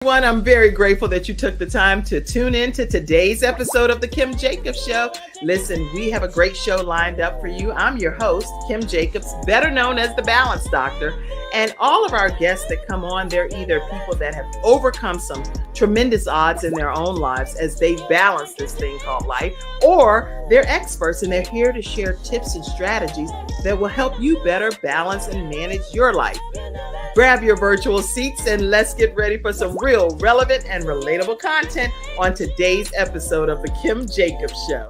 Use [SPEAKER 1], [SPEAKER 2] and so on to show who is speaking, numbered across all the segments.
[SPEAKER 1] Everyone, I'm very grateful that you took the time to tune in to today's episode of The Kim Jacobs Show. Listen, we have a great show lined up for you. I'm your host, Kim Jacobs, better known as the Balance Doctor. And all of our guests that come on, they're either people that have overcome some tremendous odds in their own lives as they balance this thing called life, or they're experts and they're here to share tips and strategies that will help you better balance and manage your life. Grab your virtual seats and let's get ready for some real relevant and relatable content on today's episode of The Kim Jacobs Show.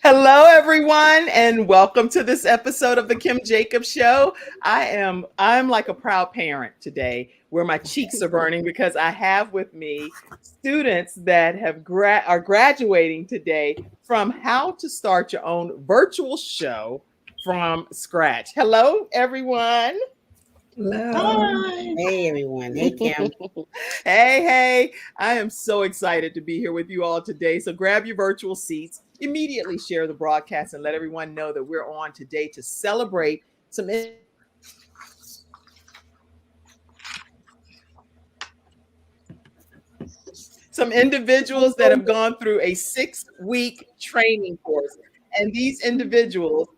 [SPEAKER 1] Hello, everyone, and welcome to this episode of The Kim Jacobs Show. I'm like a proud parent today, where my cheeks are burning because I have with me students that are graduating today from How to Start Your Own Virtual Show from Scratch. Hello, everyone.
[SPEAKER 2] Hello.
[SPEAKER 3] Hi. Hey, everyone. Hey, Kim.
[SPEAKER 1] Hey. I am so excited to be here with you all today. So grab your virtual seats, immediately share the broadcast, and let everyone know that we're on today to celebrate some individuals that have gone through a 6-week training course. And these individuals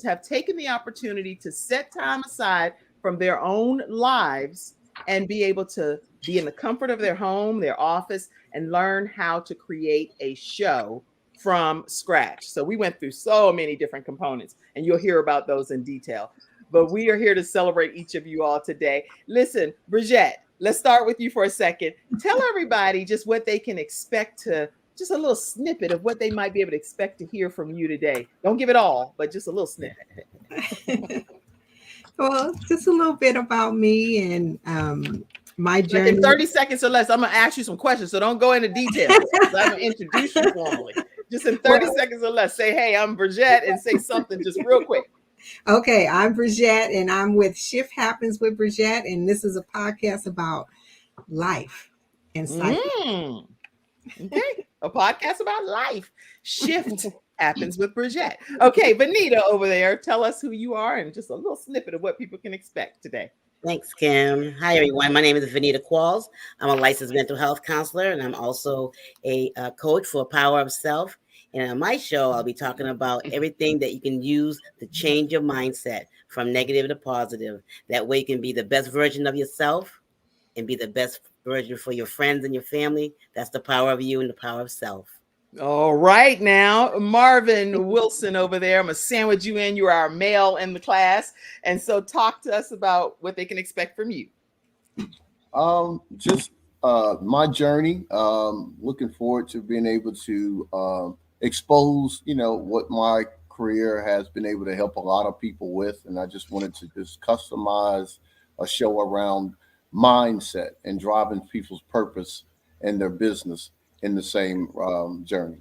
[SPEAKER 1] have taken the opportunity to set time aside from their own lives and be able to be in the comfort of their home, their office, and learn how to create a show from scratch. So we went through so many different components, and you'll hear about those in detail. But we are here to celebrate each of you all today. Listen, Bridget, let's start with you for a second. Tell everybody just what they can expect just a little snippet of what they might be able to expect to hear from you today. Don't give it all, but just a little snippet.
[SPEAKER 2] Well, just a little bit about me and my journey.
[SPEAKER 1] Like in 30 seconds or less, I'm going to ask you some questions, so don't go into details. I'm going to introduce you formally. Just in 30 seconds or less, say, hey, I'm Bridget, and say something just real quick.
[SPEAKER 2] Okay, I'm Bridget, and I'm with Shift Happens with Bridget, and this is a podcast about life and psyche.
[SPEAKER 1] Okay, a podcast about life. Shift Happens with Bridget. Okay, Vanita over there, tell us who you are and just a little snippet of what people can expect today.
[SPEAKER 3] Thanks, Kim. Hi, everyone. My name is Vanita Qualls. I'm a licensed mental health counselor, and I'm also a coach for Power of Self. And on my show, I'll be talking about everything that you can use to change your mindset from negative to positive. That way you can be the best version of yourself and be the best version for your friends and your family. That's the power of you and the power of self.
[SPEAKER 1] All right, now, Marvin Wilson over there, I'm going to sandwich you in. You are our male in the class. And so talk to us about what they can expect from you.
[SPEAKER 4] Just my journey. Looking forward to being able to expose, what my career has been able to help a lot of people with. And I just wanted to just customize a show around mindset and driving people's purpose and their business in the same journey.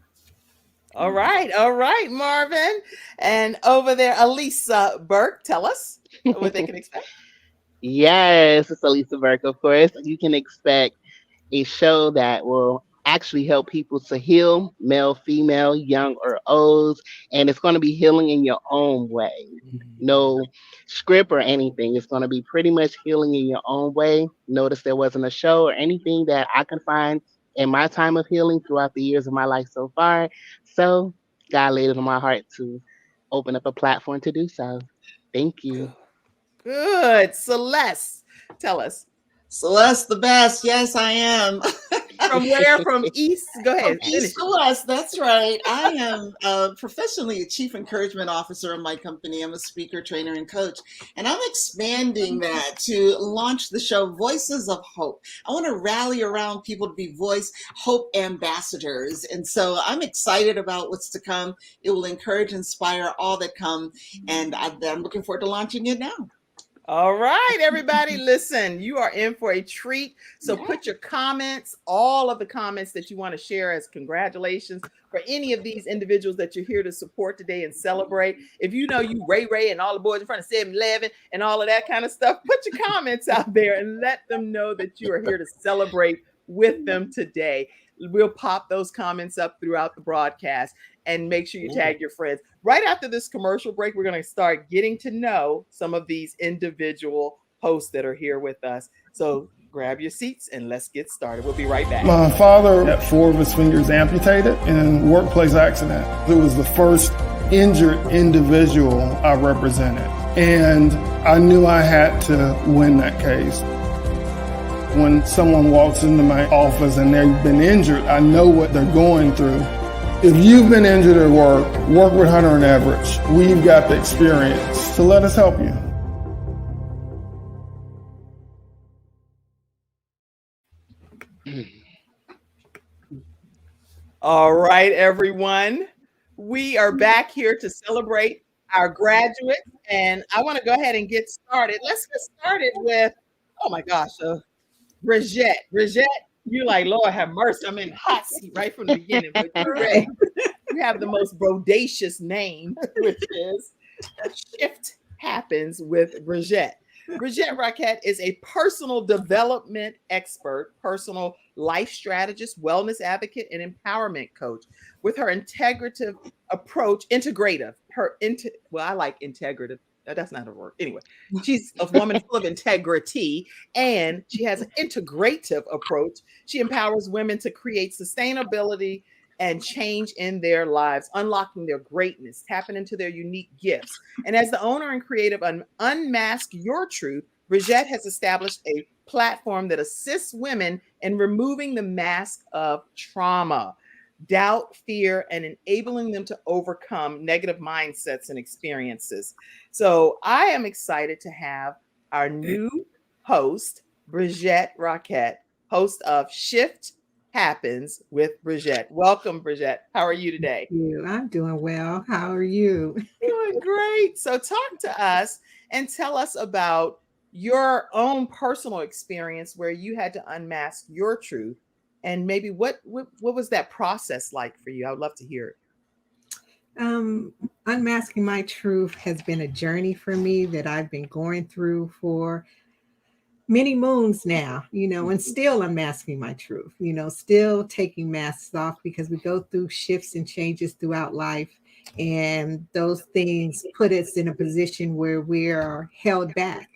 [SPEAKER 1] All right, Marvin. And over there, Elisa Burke, tell us what they can expect.
[SPEAKER 5] Yes, it's Elisa Burke, of course. You can expect a show that will actually help people to heal, male, female, young or old, and it's going to be healing in your own way. No script or anything. It's going to be pretty much healing in your own way. Notice there wasn't a show or anything that I could find in my time of healing throughout the years of my life so far. So God laid it on my heart to open up a platform to do so. Thank you.
[SPEAKER 1] Good. Celeste, tell us.
[SPEAKER 6] Celeste, the best. Yes, I am.
[SPEAKER 1] From where? From East? Go ahead.
[SPEAKER 6] East to West. That's right. I am professionally a chief encouragement officer in my company. I'm a speaker, trainer, and coach. And I'm expanding that to launch the show Voices of Hope. I want to rally around people to be voice hope ambassadors. And so I'm excited about what's to come. It will encourage, inspire all that come. And I'm looking forward to launching it now.
[SPEAKER 1] All right, everybody, listen, you are in for a treat. So put your comments, all of the comments that you want to share as congratulations for any of these individuals that you're here to support today and celebrate. If you know you Ray and all the boys in front of 7-Eleven and all of that kind of stuff, put your comments out there and let them know that you are here to celebrate with them today. We'll pop those comments up throughout the broadcast and make sure you tag your friends. Right after this commercial break, we're going to start getting to know some of these individual hosts that are here with us. So grab your seats and let's get started. We'll be right back.
[SPEAKER 7] My father had 4 of his fingers amputated in a workplace accident. It was the first injured individual I represented, and I knew I had to win that case. When someone walks into my office and they've been injured, I know what they're going through. If you've been injured at work with Hunter and Everett. We've got the experience, so let us help you.
[SPEAKER 1] All right, everyone. We are back here to celebrate our graduates, and I want to go ahead and get started. Let's get started with, oh my gosh, Bridgette. Bridgette, you're like, Lord have mercy, I'm in the hot seat right from the beginning, but you're ready. You have the most bodacious name, which is Shift Happens with Bridgette. Bridgette Rockette is a personal development expert, personal life strategist, wellness advocate, and empowerment coach. With her integrative approach, I like integrative. That's not a word. Anyway, she's a woman full of integrity, and she has an integrative approach. She empowers women to create sustainability and change in their lives, unlocking their greatness, tapping into their unique gifts. And as the owner and creative of Unmask Your Truth, Bridgette has established a platform that assists women in removing the mask of trauma, doubt, fear, and enabling them to overcome negative mindsets and experiences. So I am excited to have our new host, Bridgette Rockette, host of Shift Happens with Bridgette. Welcome, Bridgette. How are you today?
[SPEAKER 2] I'm doing well. How are you?
[SPEAKER 1] Doing great. So talk to us and tell us about your own personal experience where you had to unmask your truth, and maybe what was that process like for you? I would love to hear it.
[SPEAKER 2] Unmasking my truth has been a journey for me that I've been going through for many moons now, and still unmasking my truth, still taking masks off, because we go through shifts and changes throughout life. And those things put us in a position where we are held back.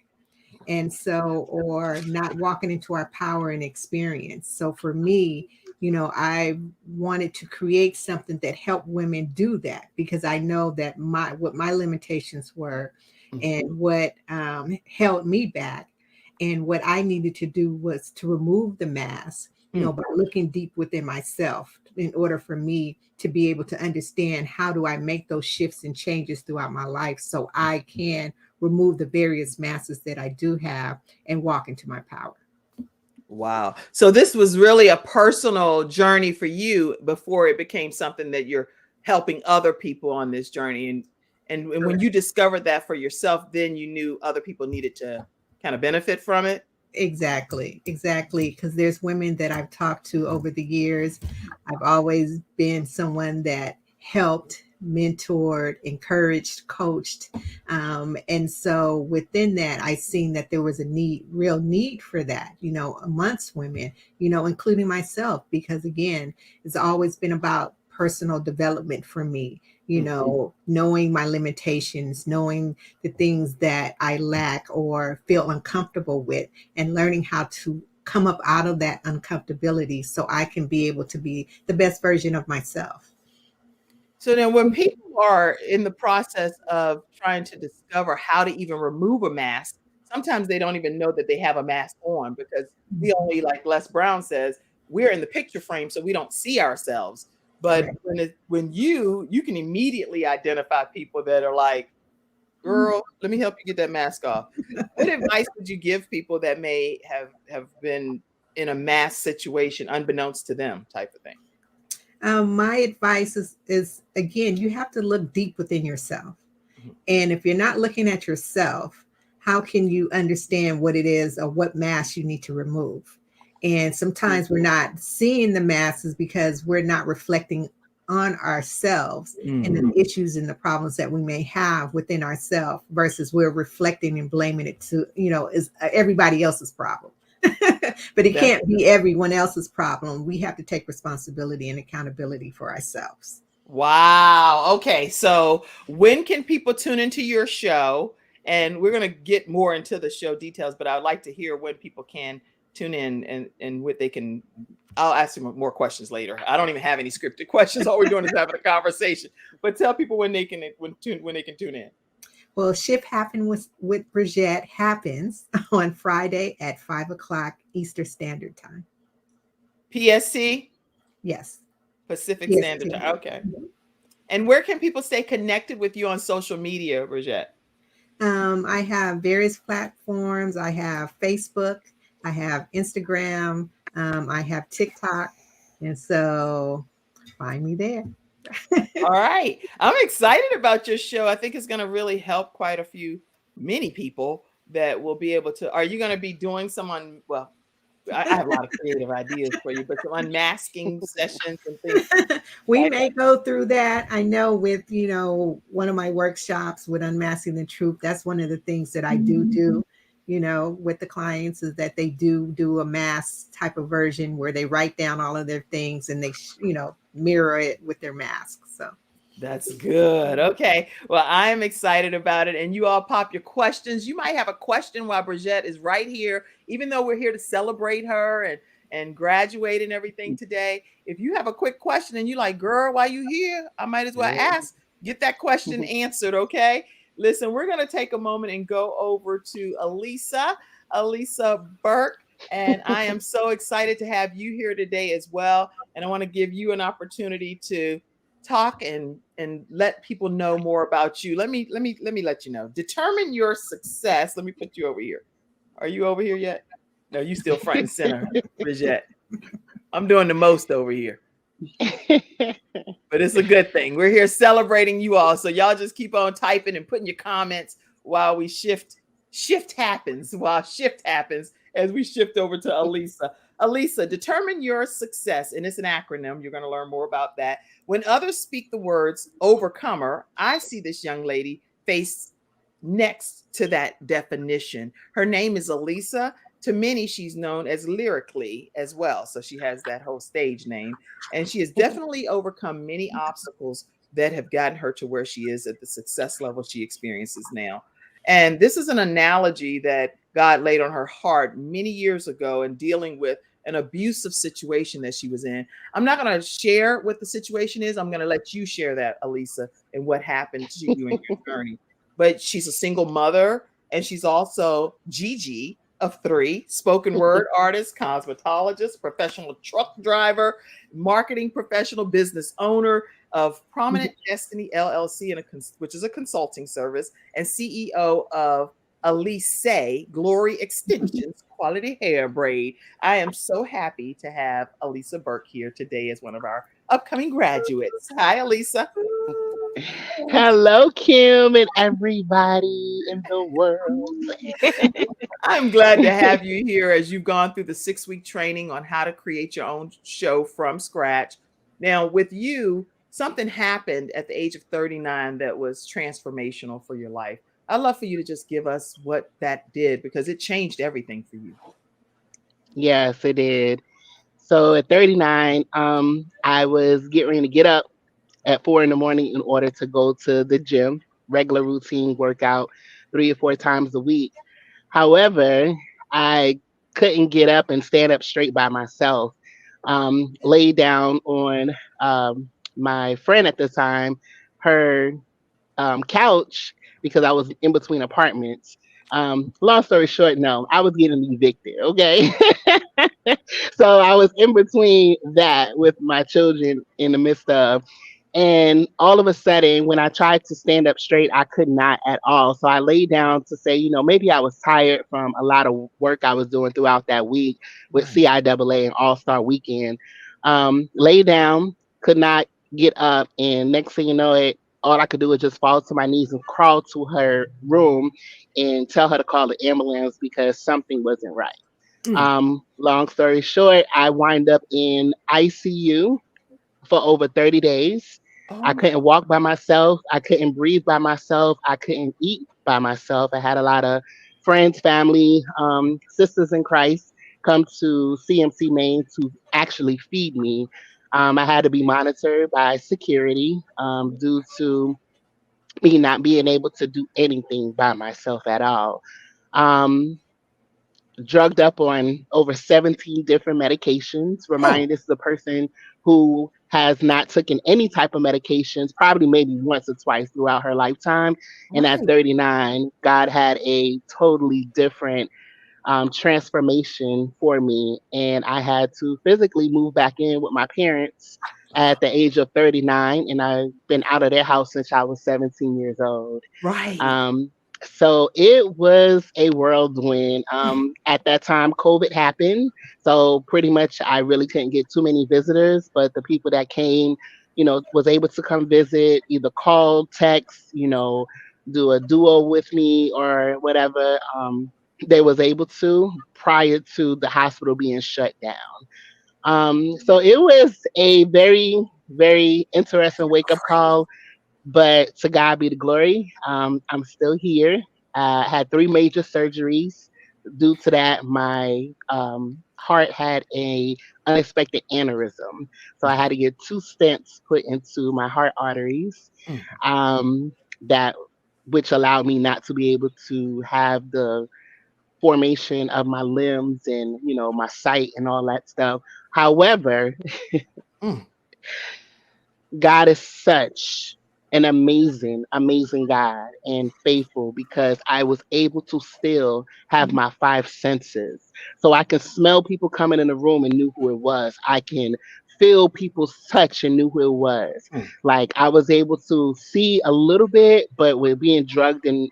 [SPEAKER 2] And so, or not walking into our power and experience. So for me, I wanted to create something that helped women do that, because I know that what my limitations were and what held me back. And what I needed to do was to remove the mask, by looking deep within myself in order for me to be able to understand how do I make those shifts and changes throughout my life so I can remove the various masks that I do have and walk into my power.
[SPEAKER 1] Wow. So this was really a personal journey for you before it became something that you're helping other people on this journey. And when you discovered that for yourself, then you knew other people needed to kind of benefit from it.
[SPEAKER 2] Exactly. Because there's women that I've talked to over the years. I've always been someone that helped, mentored, encouraged, coached. And so within that, I seen that there was a real need for that, amongst women, including myself, because again, it's always been about personal development for me, knowing my limitations, knowing the things that I lack or feel uncomfortable with, and learning how to come up out of that uncomfortability so I can be able to be the best version of myself.
[SPEAKER 1] So then when people are in the process of trying to discover how to even remove a mask, sometimes they don't even know that they have a mask on, because we only, like Les Brown says, we're in the picture frame, so we don't see ourselves. But when you can immediately identify people that are like, girl, let me help you get that mask off. What advice would you give people that may have been in a mask situation unbeknownst to them, type of thing?
[SPEAKER 2] My advice is, again, you have to look deep within yourself. And if you're not looking at yourself, how can you understand what it is or what mask you need to remove? And sometimes we're not seeing the masks because we're not reflecting on ourselves and the issues and the problems that we may have within ourselves versus we're reflecting and blaming it to, is everybody else's problem. But it can't be everyone else's problem. We have to take responsibility and accountability for ourselves.
[SPEAKER 1] Wow. Okay. So when can people tune into your show? And we're going to get more into the show details, but I'd like to hear when people can tune in and what they can. I'll ask you more questions later. I don't even have any scripted questions. All we're doing is having a conversation. But tell people when they can tune in.
[SPEAKER 2] Well, Shift Happen with Bridgette happens on Friday at 5:00 Eastern Standard Time.
[SPEAKER 1] PST?
[SPEAKER 2] Yes.
[SPEAKER 1] Pacific
[SPEAKER 2] PST.
[SPEAKER 1] Standard Time. Okay. And where can people stay connected with you on social media, Bridgette?
[SPEAKER 2] I have various platforms. I have Facebook. I have Instagram. I have TikTok. And so find me there.
[SPEAKER 1] All right. I'm excited about your show. I think it's going to really help many people that will be able to. Are you going to be doing I have a lot of creative ideas for you, but some unmasking sessions and things.
[SPEAKER 2] We may go through that. I know with, one of my workshops with Unmasking the Truth, that's one of the things that I do, with the clients is that they do a mask type of version where they write down all of their things and they, mirror it with their masks. So.
[SPEAKER 1] That's good. Okay. Well, I'm excited about it. And you all pop your questions. You might have a question while Bridgette is right here, even though we're here to celebrate her and graduate and everything today. If you have a quick question and you're like, girl, why you here? I might as well ask. Get that question answered. Okay. Listen, we're going to take a moment and go over to Elisa Burke. And I am so excited to have you here today as well. And I want to give you an opportunity to talk and let people know more about you. Let me let you know. Determine your success. Let me put you over here. Are you over here yet? No, you still front and center, Bridgette. I'm doing the most over here. But it's a good thing. We're here celebrating you all. So y'all just keep on typing and putting your comments while we shift happens as we shift over to Elisa. Elisa, determine your success. And it's an acronym. You're going to learn more about that. When others speak the words overcomer, I see this young lady face next to that definition. Her name is Elisa. To many, she's known as Lyrically as well. So she has that whole stage name. And she has definitely overcome many obstacles that have gotten her to where she is at the success level she experiences now. And this is an analogy that God laid on her heart many years ago in dealing with an abusive situation that she was in. I'm not going to share what the situation is. I'm going to let you share that, Elisa, and what happened to you in your journey. But she's a single mother, and she's also Gigi of 3, spoken word artist, cosmetologist, professional truck driver, marketing professional, business owner of Prominent Destiny LLC, which is a consulting service, and CEO of Elise Glory Extensions Quality Hair Braid. I am so happy to have Elisa Burke here today as one of our upcoming graduates. Hi, Elisa.
[SPEAKER 5] Hello, Kim, and everybody in the world.
[SPEAKER 1] I'm glad to have you here as you've gone through the 6-week training on how to create your own show from scratch. Now, with you, something happened at the age of 39 that was transformational for your life. I'd love for you to just give us what that did, because it changed everything for you.
[SPEAKER 5] Yes, it did. So at 39, I was getting ready to get up at 4 a.m. in order to go to the gym, regular routine workout 3 or 4 times a week. However, I couldn't get up and stand up straight by myself. Laid down on my friend at the time, her couch, because I was in between apartments. Long story short, no, I was getting evicted. Okay. So I was in between that with my children in the midst of, and all of a sudden, when I tried to stand up straight, I could not at all. So I laid down to say, maybe I was tired from a lot of work I was doing throughout that week with CIAA and All-Star Weekend. Lay down, could not get up. And next thing you know, all I could do was just fall to my knees and crawl to her room and tell her to call the ambulance because something wasn't right.
[SPEAKER 2] Mm.
[SPEAKER 5] Long story short, I wind up in ICU for over 30 days. I
[SPEAKER 1] Oh,
[SPEAKER 5] couldn't walk by myself. I couldn't breathe by myself. I couldn't eat by myself. I had a lot of friends, family, sisters in Christ come to CMC Maine to actually feed me. I had to be monitored by security due to me not being able to do anything by myself at all. Um, Drugged up on over 17 different medications.
[SPEAKER 1] oh,
[SPEAKER 5] Remind this is a person who has not taken any type of medications, probably maybe once or twice throughout her lifetime. And at
[SPEAKER 1] right.
[SPEAKER 5] 39, God had a totally different transformation for me. And I had to physically move back in with my parents at the age of 39. And I've been out of their house since I was 17 years old.
[SPEAKER 1] Right.
[SPEAKER 5] Um, so it was a whirlwind. At that time, COVID happened. So pretty much I really couldn't get too many visitors, but the people that came, was able to come visit, either call, text, do a duo with me or whatever. They was able to prior to the hospital being shut down. So it was a very, very interesting wake up call, but to God be the glory. I'm still here. Had three major surgeries. Due to that, my heart had a unexpected aneurysm, so I had to get two stents put into my heart arteries.
[SPEAKER 1] Mm.
[SPEAKER 5] Um, that which allowed me not to be able to have the formation of my limbs and my sight and all that stuff. However,
[SPEAKER 1] Mm.
[SPEAKER 5] God is such an amazing, amazing God and faithful because I was able to still have my five senses. So I can smell people coming in the room and knew who it was. I can feel people's touch and knew who it was.
[SPEAKER 1] Mm.
[SPEAKER 5] Like I was able to see a little bit, but with being drugged and,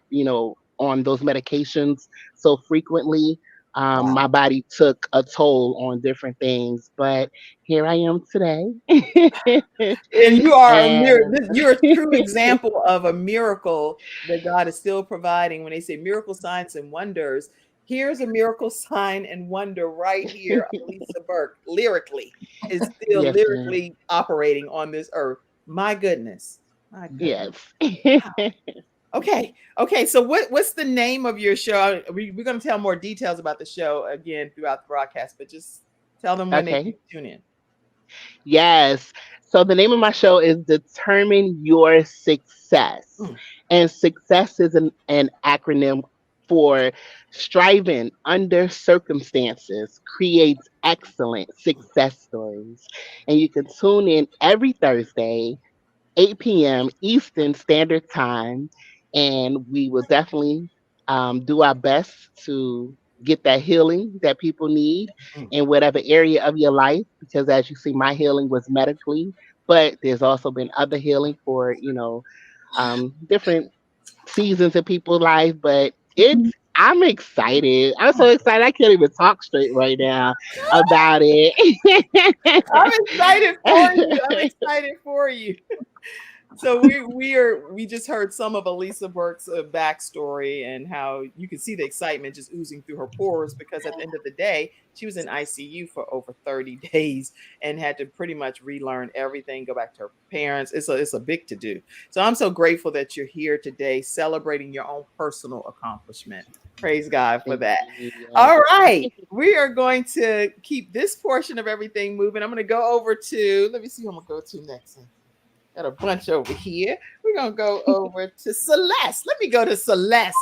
[SPEAKER 5] on those medications so frequently, my body took a toll on different things. But here I am today.
[SPEAKER 1] And you are a
[SPEAKER 5] And
[SPEAKER 1] you're a true example of a miracle that God is still providing. When they say miracle signs and wonders, here's a miracle sign and wonder right here. Lisa Burke lyrically is still
[SPEAKER 5] yes, ma'am.
[SPEAKER 1] lyrically operating on this earth. My goodness. My goodness.
[SPEAKER 5] Yes.
[SPEAKER 1] Okay. Okay. So what's the name of your show? We're going to tell more details about the show again throughout the broadcast, but just tell them when they can
[SPEAKER 5] Okay.
[SPEAKER 1] tune in.
[SPEAKER 5] Yes. So the name of my show is Determine Your Success.
[SPEAKER 1] Mm.
[SPEAKER 5] And success is an acronym for striving under circumstances creates excellent success stories. And you can tune in every Thursday 8 p.m. Eastern Standard Time, and we will definitely do our best to get that healing that people need
[SPEAKER 1] Mm.
[SPEAKER 5] in whatever area of your life. Because as you see, my healing was medically, but there's also been other healing for different seasons of people's life. But I'm excited. I'm so excited. I can't even talk straight right now about it.
[SPEAKER 1] I'm excited for you. I'm excited for you. So we just heard some of Elisa Burke's backstory and how you can see the excitement just oozing through her pores because at the end of the day, she was in ICU for over 30 days and had to pretty much relearn everything, go back to her parents. It's a big to do. So I'm so grateful that you're here today celebrating your own personal accomplishment. Praise God for
[SPEAKER 5] Thank
[SPEAKER 1] that.
[SPEAKER 5] you.
[SPEAKER 1] All right. We are going to keep this portion of everything moving. I'm going to go over to, let me see who I'm going to go to next. Got a bunch over here. We're going to go over to Celeste. Let me go to Celeste,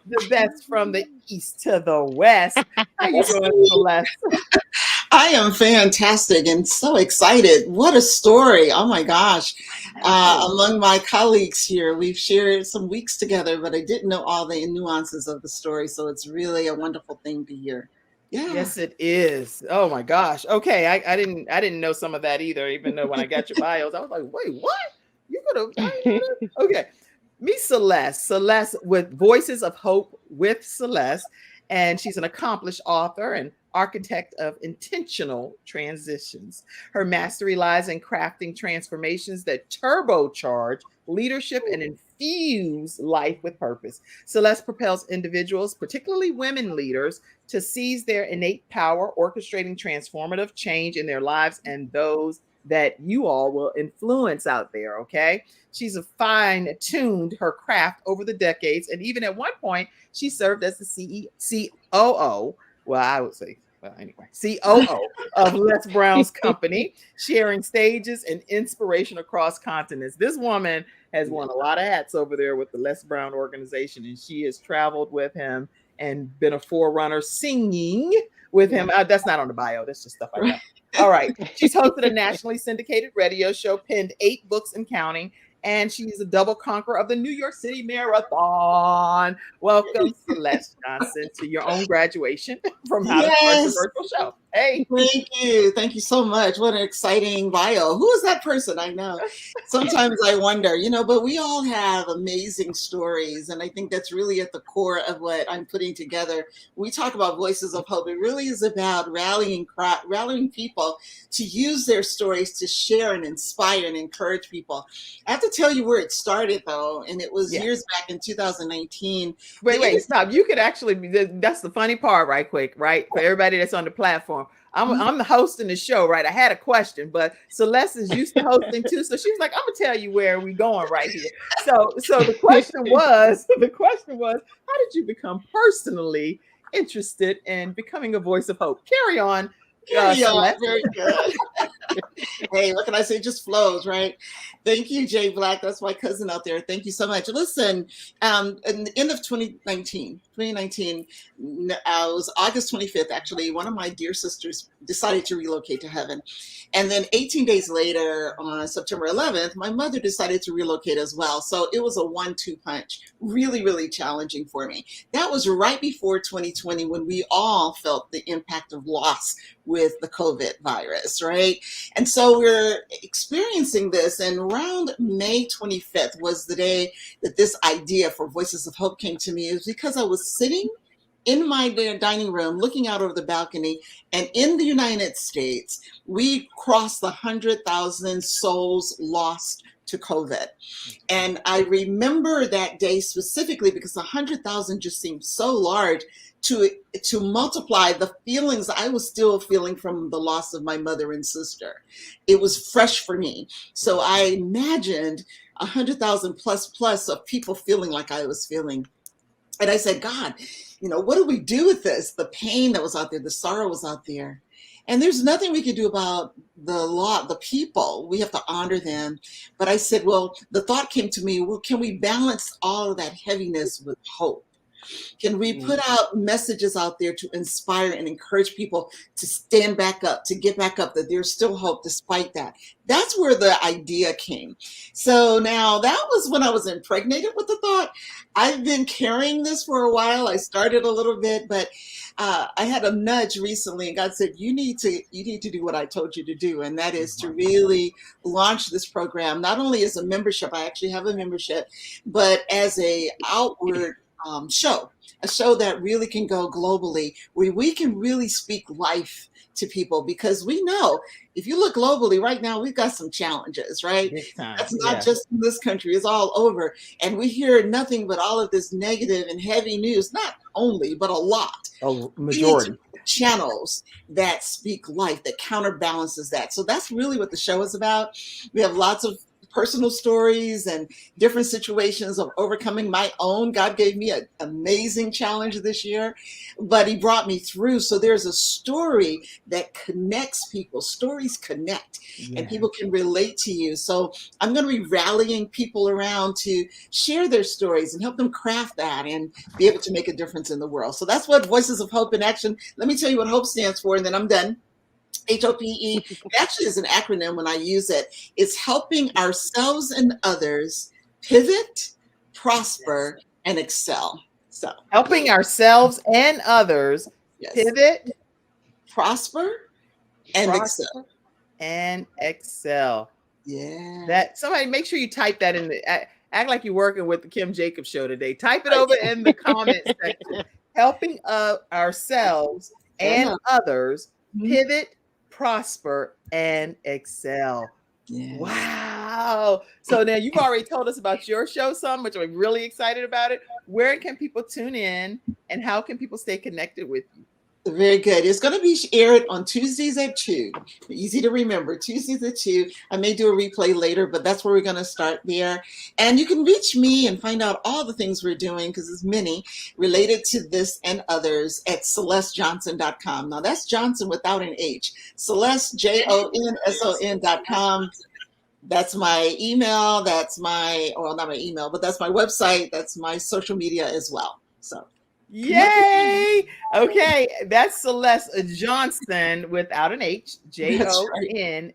[SPEAKER 1] the best from the east to the west. How you doing, Celeste?
[SPEAKER 6] I am fantastic and so excited. What a story. Oh my gosh. Among my colleagues here, we've shared some weeks together, but I didn't know all the nuances of the story. So it's really a wonderful thing to hear. Yeah.
[SPEAKER 1] Yes, it is. Oh my gosh. Okay. I didn't know some of that either, even though when I got your bios, I was like, wait, what? You could have okay. Me, Celeste. Celeste with Voices of Hope with Celeste. And she's an accomplished author and architect of intentional transitions. Her mastery lies in crafting transformations that turbocharge leadership and infuse life with purpose. Celeste propels individuals, particularly women leaders, to seize their innate power, orchestrating transformative change in their lives and those that you all will influence out there. Okay. She's fine-tuned her craft over the decades. And even at one point, she served as the COO. Well, I would say, well, anyway, COO of Les Brown's company, sharing stages and inspiration across continents. This woman has worn a lot of hats over there with the Les Brown organization, and she has traveled with him and been a forerunner singing with him. That's not on the bio. That's just stuff I know. All right. She's hosted a nationally syndicated radio show, penned 8 books and counting, and she's a double conqueror of the New York City Marathon. Welcome, Celeste Johnson, to your own graduation from How to Start Your Virtual Show. Hey.
[SPEAKER 6] Thank you. Thank you so much. What an exciting bio. Who is that person? I know. Sometimes I wonder, but we all have amazing stories. And I think that's really at the core of what I'm putting together. When we talk about Voices of Hope, it really is about rallying people to use their stories to share and inspire and encourage people. I have to tell you where it started, though, and it was years back in 2019.
[SPEAKER 1] Wait, stop. You could actually, that's the funny part right quick, right? For everybody that's on the platform. I'm the hosting the show, right? I had a question, but Celeste is used to hosting too. So she was like, I'm gonna tell you where we're going right here. So the question was, how did you become personally interested in becoming a voice of hope? Carry on.
[SPEAKER 6] Very good. Hey, what can I say? It just flows, right? Thank you, Jay Black. That's my cousin out there. Thank you so much. Listen, in the end of 2019, it was August 25th, actually, one of my dear sisters decided to relocate to heaven. And then 18 days later, on September 11th, my mother decided to relocate as well. So it was a 1-2 punch, really, really challenging for me. That was right before 2020, when we all felt the impact of loss with the COVID virus, right? And so we're experiencing this, and around May 25th was the day that this idea for Voices of Hope came to me. It was because I was sitting in my dining room looking out over the balcony, and in the United States, we crossed the 100,000 souls lost to COVID. And I remember that day specifically because 100,000 just seemed so large to multiply the feelings I was still feeling from the loss of my mother and sister. It was fresh for me. So I imagined 100,000 plus of people feeling like I was feeling. And I said, God, what do we do with this? The pain that was out there, the sorrow was out there. And there's nothing we can do about the people. We have to honor them. But I said, well, the thought came to me, well, can we balance all of that heaviness with hope? Can we put out messages out there to inspire and encourage people to stand back up, to get back up, that there's still hope despite that? That's where the idea came. So now that was when I was impregnated with the thought. I've been carrying this for a while. I started a little bit, but I had a nudge recently, and God said, you need to do what I told you to do. And that is to really launch this program, not only as a membership, I actually have a membership, but as a outward a show that really can go globally, where we can really speak life to people, because we know if you look globally right now, we've got some challenges, right? That's not just in this country, it's all over. And we hear nothing but all of this negative and heavy news, not only, but a lot.
[SPEAKER 1] A majority.
[SPEAKER 6] Channels that speak life, that counterbalances that. So that's really what the show is about. We have lots of personal stories and different situations of overcoming my own. God gave me an amazing challenge this year, but he brought me through. So there's a story that connects people. Stories connect, and people can relate to you. So I'm going to be rallying people around to share their stories and help them craft that and be able to make a difference in the world. So that's what Voices of Hope in Action. Let me tell you what HOPE stands for, and then I'm done. HOPE actually is an acronym when I use it. It's helping ourselves and others pivot, prosper, and excel. So
[SPEAKER 1] helping ourselves and others pivot,
[SPEAKER 6] prosper, and excel.
[SPEAKER 1] And excel.
[SPEAKER 6] Yeah.
[SPEAKER 1] That somebody make sure you type that in the act like you're working with the Kim Jacobs show today. Type it over in the comment section. Helping ourselves and others
[SPEAKER 6] Mhm.
[SPEAKER 1] pivot, prosper, and excel.
[SPEAKER 6] Yes.
[SPEAKER 1] Wow. So now you've already told us about your show some, which I'm really excited about it. Where can people tune in and how can people stay connected with you?
[SPEAKER 6] Very good. It's going to be aired on Tuesdays at 2. Easy to remember. Tuesdays at 2. I may do a replay later, but that's where we're going to start there. And you can reach me and find out all the things we're doing, because there's many related to this and others, at CelesteJohnson.com. Now that's Johnson without an H. Celeste, JONSON.com. That's my email. That's my, well, not my email, but that's my website. That's my social media as well. So.
[SPEAKER 1] Yay! Okay, that's Celeste Johnson without an H, JONSON.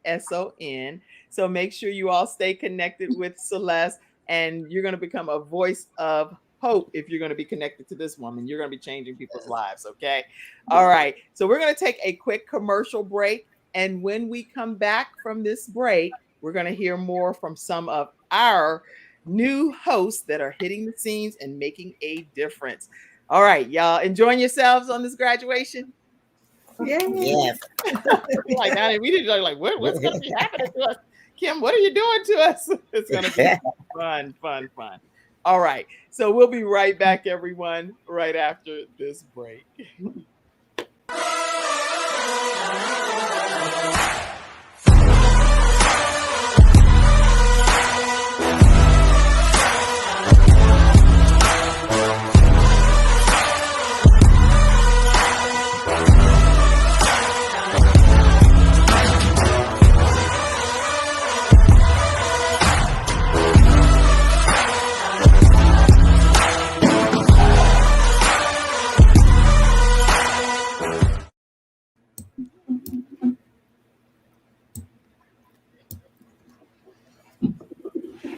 [SPEAKER 1] So make sure you all stay connected with Celeste, and you're going to become a voice of hope if you're going to be connected to this woman. You're going to be changing people's lives, okay? All right, so we're going to take a quick commercial break, and when we come back from this break, we're going to hear more from some of our new hosts that are hitting the scenes and making a difference. All right, y'all enjoying yourselves on this graduation?
[SPEAKER 3] Yes.
[SPEAKER 1] Like, I mean, we didn't like what's going to be happening to us? Kim, what are you doing to us? It's going to be fun. All right, so we'll be right back, everyone, right after this break.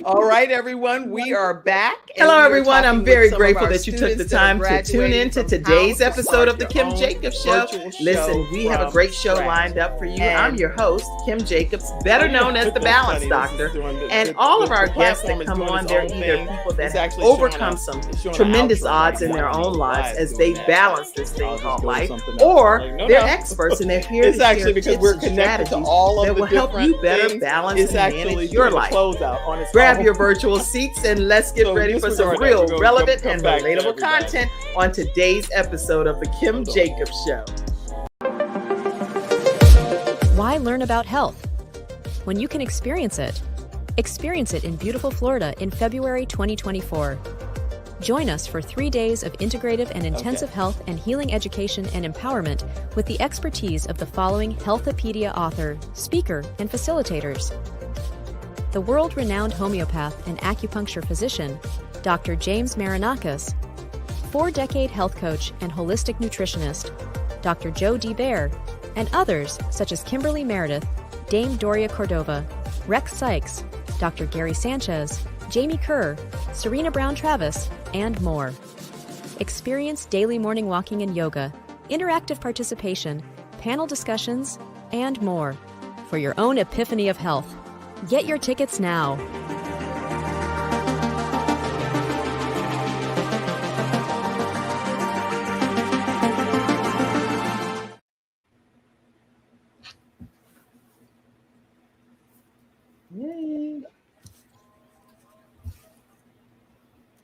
[SPEAKER 1] All right, everyone, we are back. Hello, everyone. I'm very grateful that you took the time to tune in to today's episode of the Kim Jacobs Show. Listen, we have a great show lined up for you. I'm your host, Kim Jacobs, better known as the Balance Doctor. And all of our guests that come on, they're either people that have overcome some tremendous odds in their own lives as they balance this thing called life, or they're experts and they're here to share tips and strategies that will help you better balance and manage your life. Grab your virtual seats and let's get ready for some real relevant and relatable content on today's episode of the Kim Jacobs Show.
[SPEAKER 8] Why learn about health when you can experience it? Experience it in beautiful Florida in February 2024. Join us for 3 days of integrative and intensive health and healing education and empowerment with the expertise of the following Healthopedia author, speaker, and facilitators. The world-renowned homeopath and acupuncture physician, Dr. James Marinakis, 4-decade health coach and holistic nutritionist, Dr. Joe D. Bear, and others such as Kimberly Meredith, Dame Doria Cordova, Rex Sykes, Dr. Gary Sanchez, Jamie Kerr, Serena Brown-Travis, and more. Experience daily morning walking and yoga, interactive participation, panel discussions, and more for your own epiphany of health. Get your tickets now.
[SPEAKER 1] Yay.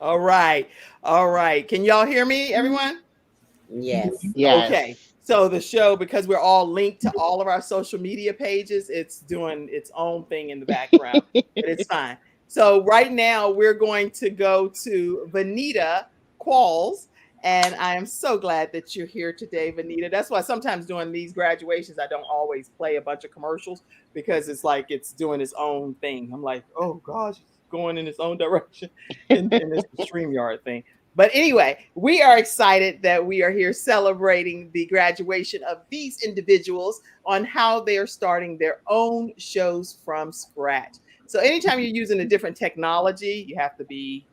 [SPEAKER 1] All right. Can y'all hear me, everyone?
[SPEAKER 3] Yes.
[SPEAKER 5] Yes.
[SPEAKER 1] Okay. So the show, because we're all linked to all of our social media pages, it's doing its own thing in the background, but it's fine. So right now we're going to go to Vanita Qualls, and I am so glad that you're here today, Vanita. That's why sometimes during these graduations, I don't always play a bunch of commercials because it's like it's doing its own thing. I'm like, oh gosh, it's going in its own direction in this StreamYard thing. But anyway, we are excited that we are here celebrating the graduation of these individuals on how they are starting their own shows from scratch. So anytime you're using a different technology, you have to be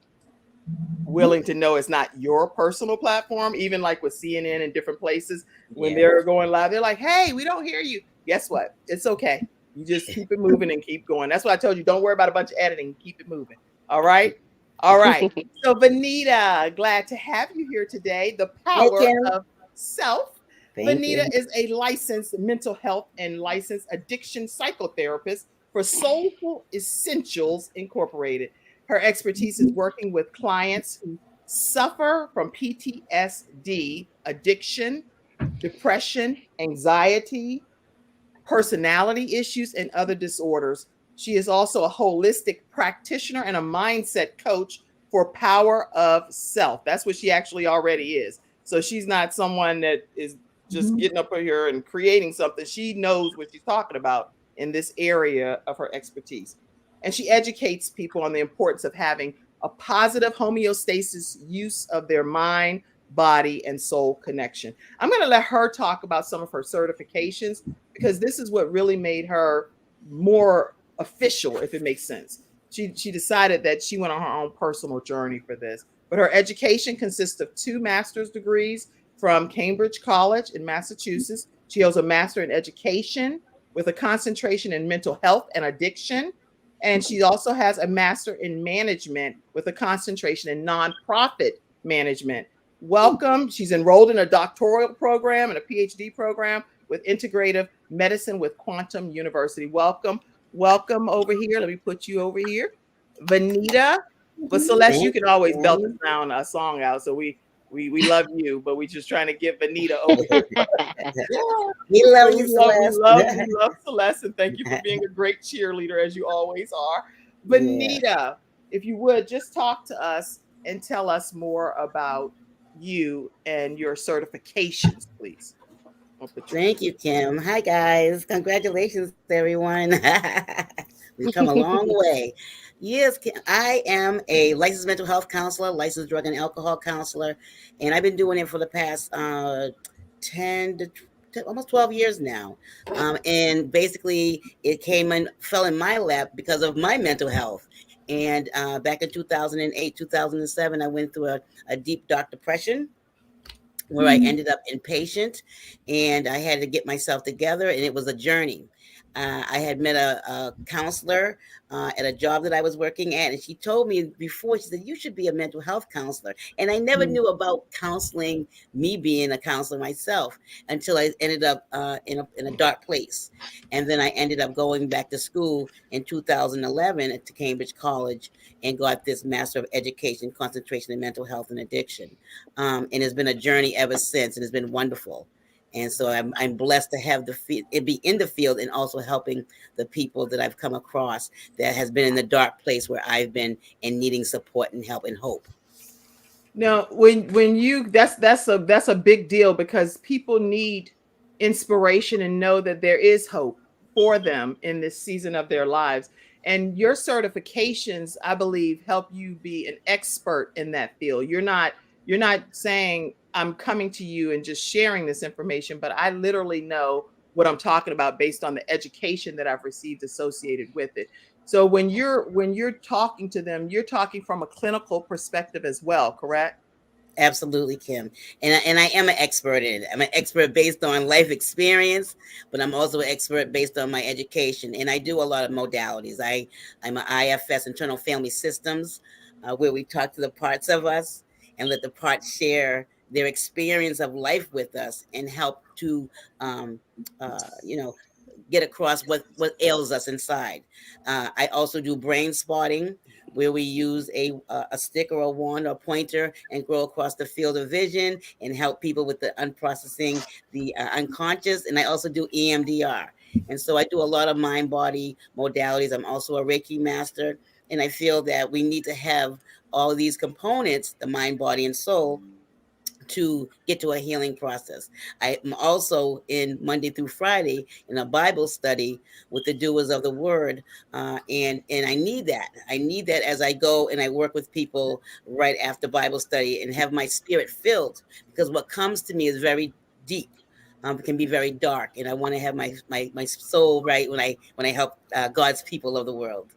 [SPEAKER 1] willing to know it's not your personal platform. Even like with CNN and different places, when they're going live, they're like, hey, we don't hear you. Guess what? It's okay. You just keep it moving and keep going. That's why I told you, don't worry about a bunch of editing. Keep it moving. All right. All right. So Vanita, glad to have you here today. The power of self.
[SPEAKER 3] Thank
[SPEAKER 1] Vanita
[SPEAKER 3] you.
[SPEAKER 1] is a licensed mental health and licensed addiction psychotherapist for Soulful Essentials Incorporated. Her expertise is working with clients who suffer from PTSD, addiction, depression, anxiety, personality issues, and other disorders. She is also a holistic practitioner and a mindset coach for power of self. That's what she actually already is. So she's not someone that is just getting up here and creating something. She knows what she's talking about in this area of her expertise. And she educates people on the importance of having a positive homeostasis use of their mind, body, and soul connection. I'm going to let her talk about some of her certifications because this is what really made her more official, if it makes sense. She decided that she went on her own personal journey for this. But her education consists of 2 master's degrees from Cambridge College in Massachusetts. She holds a master in education with a concentration in mental health and addiction. And she also has a master in management with a concentration in nonprofit management. Welcome. She's enrolled in a doctoral program and a PhD program with integrative medicine with Quantum University. Welcome. Welcome over here. Let me put you over here. Vanita. But Celeste, you can always belt a song out. So we love you, but we just trying to get Vanita over here.
[SPEAKER 3] We love you, Celeste.
[SPEAKER 1] We love Celeste, and thank you for being a great cheerleader as you always are. Vanita, if you would just talk to us and tell us more about you and your certifications, please.
[SPEAKER 3] Thank you, Kim. Hi, guys. Congratulations, everyone. We've come a long way. Yes, I am a licensed mental health counselor, licensed drug and alcohol counselor, and I've been doing it for the past 10 to almost 12 years now. And basically, it fell in my lap because of my mental health. And back in 2008, 2007, I went through a deep, dark depression where I ended up inpatient, and I had to get myself together, and it was a journey. I had met a counselor at a job that I was working at, and she told me before, she said, you should be a mental health counselor. And I never knew about counseling, me being a counselor myself, until I ended up in a dark place. And then I ended up going back to school in 2011 to Cambridge College and got this Master of Education, Concentration in Mental Health and Addiction. And it's been a journey ever since, and it's been wonderful. And so I'm blessed to have it be in the field and also helping the people that I've come across that has been in the dark place where I've been and needing support and help and hope.
[SPEAKER 1] Now, when you that's a big deal because people need inspiration and know that there is hope for them in this season of their lives. And your certifications, I believe, help you be an expert in that field. You're not saying I'm coming to you and just sharing this information, but I literally know what I'm talking about based on the education that I've received associated with it. So when you're talking to them, you're talking from a clinical perspective as well, correct?
[SPEAKER 3] Absolutely, Kim. And I am an expert in it. I'm an expert based on life experience, but I'm also an expert based on my education. And I do a lot of modalities. I'm an IFS, Internal Family Systems, where we talk to the parts of us and let the parts share their experience of life with us and help to, get across what ails us inside. I also do brain spotting, where we use a stick or a wand or pointer and go across the field of vision and help people with the unprocessing the unconscious. And I also do EMDR. And so I do a lot of mind body modalities. I'm also a Reiki master. And I feel that we need to have all of these components, the mind, body, and soul, to get to a healing process. I'm also in Monday through Friday in a Bible study with the doers of the word. And I need that. I need that as I go and I work with people right after Bible study and have my spirit filled, because what comes to me is very deep. It can be very dark. And I want to have my soul right when I help God's people of the world.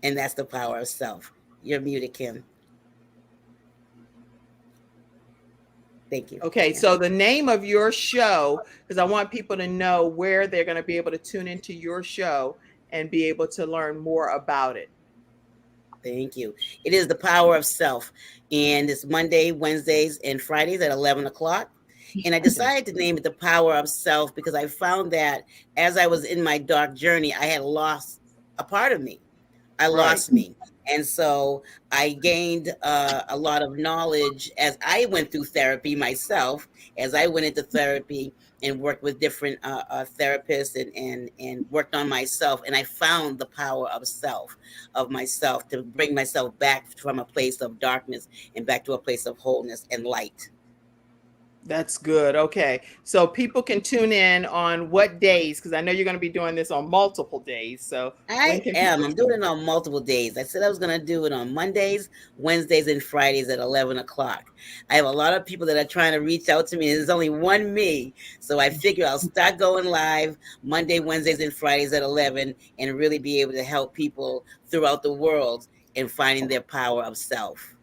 [SPEAKER 3] And that's the power of self. You're muted, Kim. Thank you.
[SPEAKER 1] Okay, so the name of your show, because I want people to know where they're going to be able to tune into your show and be able to learn more about it.
[SPEAKER 3] Thank you. It is the power of self. And it's Monday, Wednesdays, and Fridays at 11 o'clock. And I decided to name it the power of self because I found that as I was in my dark journey, I had lost a part of me. I lost me. And so I gained a lot of knowledge as I went through therapy myself, as I went into therapy and worked with different therapists and worked on myself. And I found the power of self, of myself, to bring myself back from a place of darkness and back to a place of wholeness and light.
[SPEAKER 1] That's good. Okay. So people can tune in on what days? Because I know you're going to be doing this on multiple days. So
[SPEAKER 3] I am. I'm doing it on multiple days. I said I was going to do it on Mondays, Wednesdays, and Fridays at 11 o'clock. I have a lot of people that are trying to reach out to me. There's only one me. So I figure I'll start going live Monday, Wednesdays, and Fridays at 11 and really be able to help people throughout the world in finding their power of self.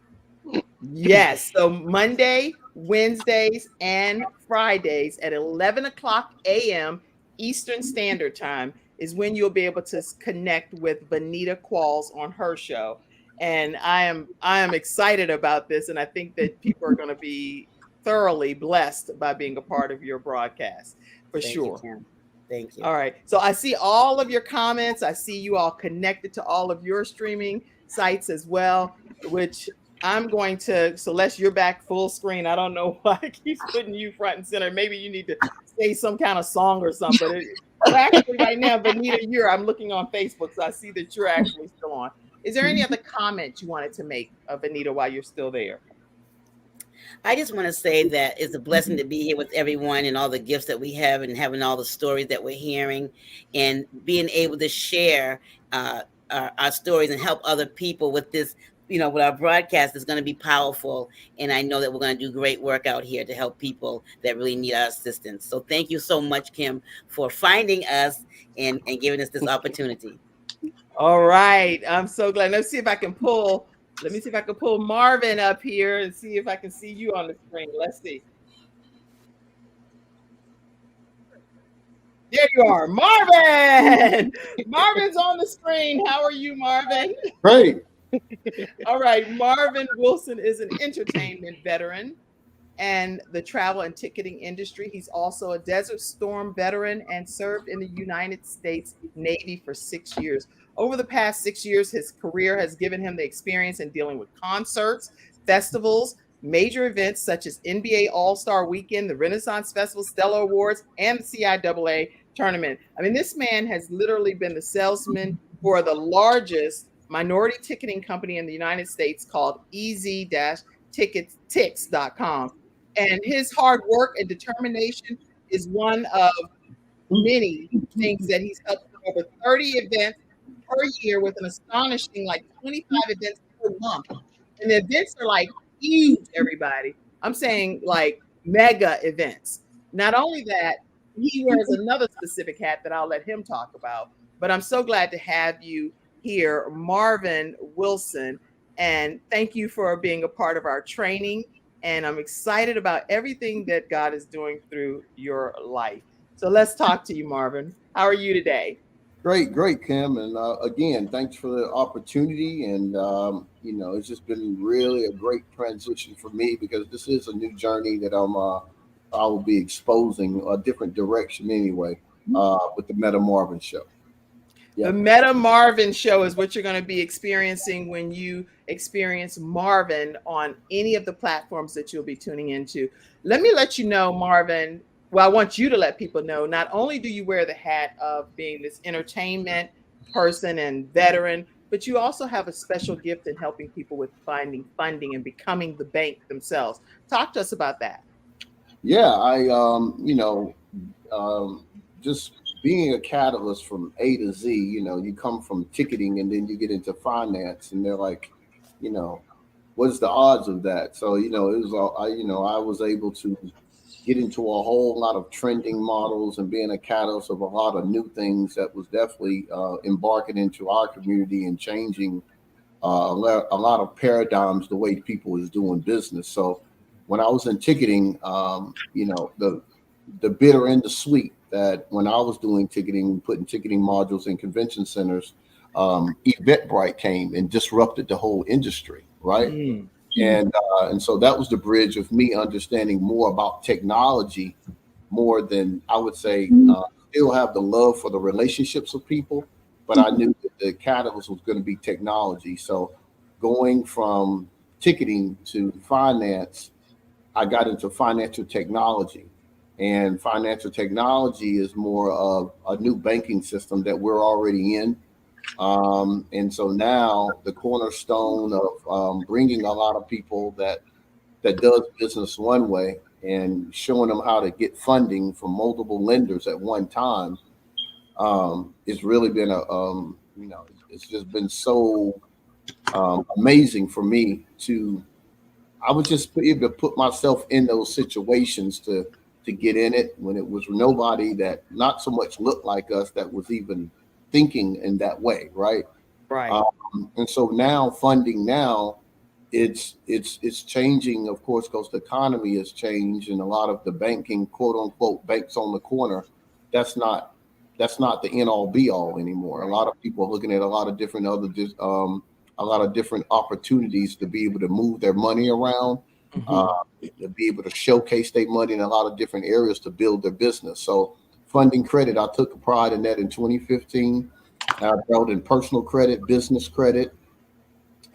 [SPEAKER 1] Yes. So Monday, Wednesdays, and Fridays at 11 o'clock a.m. Eastern Standard Time is when you'll be able to connect with Vanita Qualls on her show. And I am excited about this. And I think that people are going to be thoroughly blessed by being a part of your broadcast for sure.
[SPEAKER 3] Thank you.
[SPEAKER 1] All right. So I see all of your comments. I see you all connected to all of your streaming sites as well, which I'm going to, Celeste, you're back full screen. I don't know why it keeps putting you front and center. Maybe you need to say some kind of song or something. But actually right now, Vanita, I'm looking on Facebook, so I see that you're actually still on. Is there any other comment you wanted to make, Vanita, while you're still there?
[SPEAKER 3] I just want to say that it's a blessing to be here with everyone and all the gifts that we have and having all the stories that we're hearing and being able to share our stories and help other people with this. With our broadcast is going to be powerful. And I know that we're going to do great work out here to help people that really need our assistance. So thank you so much, Kim, for finding us and giving us this opportunity.
[SPEAKER 1] All right. I'm so glad. Let me see if I can pull Marvin up here and see if I can see you on the screen. Let's see. There you are, Marvin. Marvin's on the screen. How are you, Marvin?
[SPEAKER 4] Great.
[SPEAKER 1] All right. Marvin Wilson is an entertainment veteran and the travel and ticketing industry. He's also a Desert Storm veteran and served in the United States Navy for 6 years. Over the past 6 years, his career has given him the experience in dealing with concerts, festivals, major events such as NBA All-Star Weekend, the Renaissance Festival, Stellar Awards, and the CIAA tournament. I mean, this man has literally been the salesman for the largest minority ticketing company in the United States called EZ-Tickets.com. And his hard work and determination is one of many things that he's helped with over 30 events per year with an astonishing 25 events per month. And the events are huge, everybody. I'm saying mega events. Not only that, he wears another specific hat that I'll let him talk about, but I'm so glad to have you here, Marvin Wilson. And thank you for being a part of our training. And I'm excited about everything that God is doing through your life. So let's talk to you, Marvin. How are you today?
[SPEAKER 4] Great, Kim. And again, thanks for the opportunity. And, it's just been really a great transition for me because this is a new journey that I will be exposing a different direction anyway with the Meta Marvin Show.
[SPEAKER 1] The Meta Marvin Show is what you're going to be experiencing when you experience Marvin on any of the platforms that you'll be tuning into. Let me let you know, Marvin. Well, I want you to let people know, not only do you wear the hat of being this entertainment person and veteran, but you also have a special gift in helping people with finding funding and becoming the bank themselves. Talk to us about that.
[SPEAKER 4] Yeah, I, just being a catalyst from A to Z, you come from ticketing and then you get into finance and they're like, what's the odds of that? So, it was, I was able to get into a whole lot of trending models and being a catalyst of a lot of new things that was definitely embarking into our community and changing a lot of paradigms, the way people was doing business. So when I was in ticketing, the bitter and the sweet, that when I was doing ticketing, putting ticketing modules in convention centers, Eventbrite came and disrupted the whole industry, right? And so that was the bridge of me understanding more about technology, more than I would say. Still have the love for the relationships of people, but I knew that the catalyst was going to be technology. So going from ticketing to finance, I got into financial technology. And financial technology is more of a new banking system that we're already in. And so now the cornerstone of bringing a lot of people that does business one way and showing them how to get funding from multiple lenders at one time, it's really been it's just been so amazing for me I was just able to put myself in those situations to get in it when it was nobody that not so much looked like us that was even thinking in that way, right?
[SPEAKER 1] Right.
[SPEAKER 4] And so now funding it's changing, of course, because the economy has changed and a lot of the banking, quote unquote, banks on the corner, that's not the end all be all anymore. A lot of people are looking at a lot of different opportunities to be able to move their money around, to be able to showcase their money in a lot of different areas to build their business. So funding credit, I took a pride in that in 2015. I dealt in personal credit, business credit,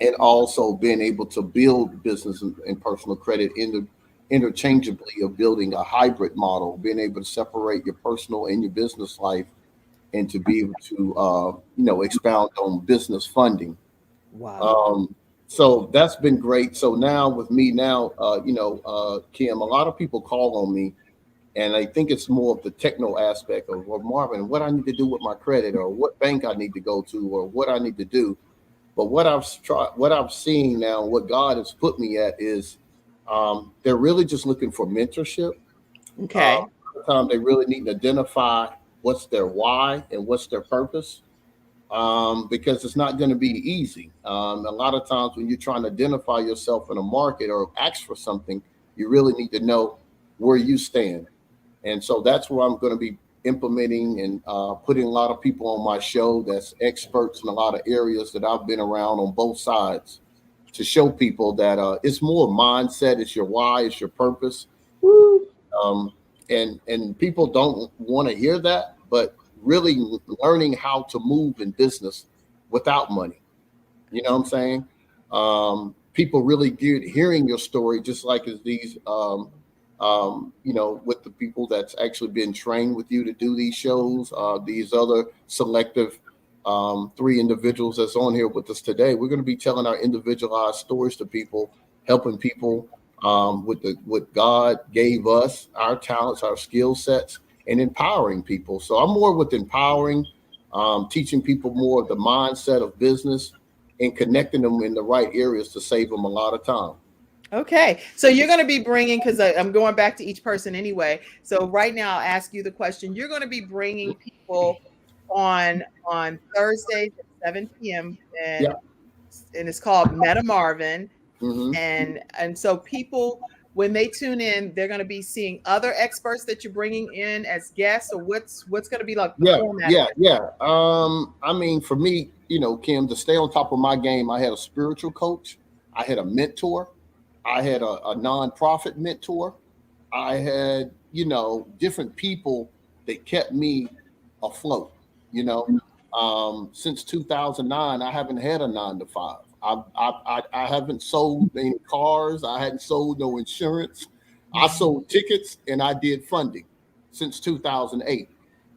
[SPEAKER 4] and also being able to build business and personal credit interchangeably of building a hybrid model, being able to separate your personal and your business life and to be able to, expound on business funding.
[SPEAKER 1] Wow.
[SPEAKER 4] So that's been great. So now with me Kim, a lot of people call on me and I think it's more of the techno aspect of, well, Marvin, what I need to do with my credit or what bank I need to go to or what I need to do. But what I've seen now, what God has put me at is they're really just looking for mentorship.
[SPEAKER 1] Okay.
[SPEAKER 4] They really need to identify what's their why and what's their purpose, because it's not going to be easy. A lot of times when you're trying to identify yourself in a market or ask for something, you really need to know where you stand. And so that's where I'm going to be implementing and putting a lot of people on my show that's experts in a lot of areas that I've been around on both sides to show people that it's more mindset, it's your why, it's your purpose. And people don't want to hear that, but really learning how to move in business without money. You know what I'm saying? People really get hearing your story, just like as these with the people that's actually been trained with you to do these shows, these other selective 3 individuals that's on here with us today. We're going to be telling our individualized stories to people, helping people with what God gave us, our talents, our skill sets, and empowering people. So I'm more with empowering, teaching people more of the mindset of business and connecting them in the right areas to save them a lot of time.
[SPEAKER 1] Okay, so you're going to be bringing, because I'm going back to each person anyway. So right now, I'll ask you the question. You're going to be bringing people on Thursdays at 7 p.m. and it's called Meta Marvin. And so people, when they tune in, they're going to be seeing other experts that you're bringing in as guests, or what's going to be like the format?
[SPEAKER 4] I mean, for me, Kim, to stay on top of my game, I had a spiritual coach, I had a mentor. I had a nonprofit mentor. I had, different people that kept me afloat. Since 2009, I haven't had a 9-to-5. I haven't sold any cars. I hadn't sold no insurance. I sold tickets and I did funding since 2008.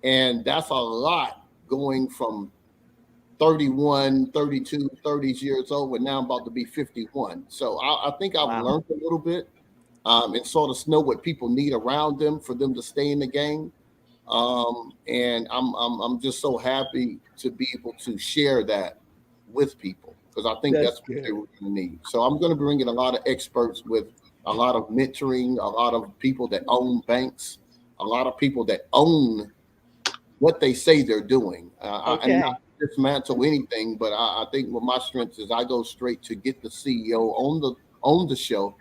[SPEAKER 4] And that's a lot going from 31, 32, 30 years old, and now I'm about to be 51. So I think I've learned a little bit and sort of know what people need around them for them to stay in the game. And I'm just so happy to be able to share that with people, because I think that's what they were going to need. So I'm going to bring in a lot of experts with a lot of mentoring, a lot of people that own banks, a lot of people that own what they say they're doing. I'm not dismantle anything, but I think what my strength is, I go straight to get the CEO on the show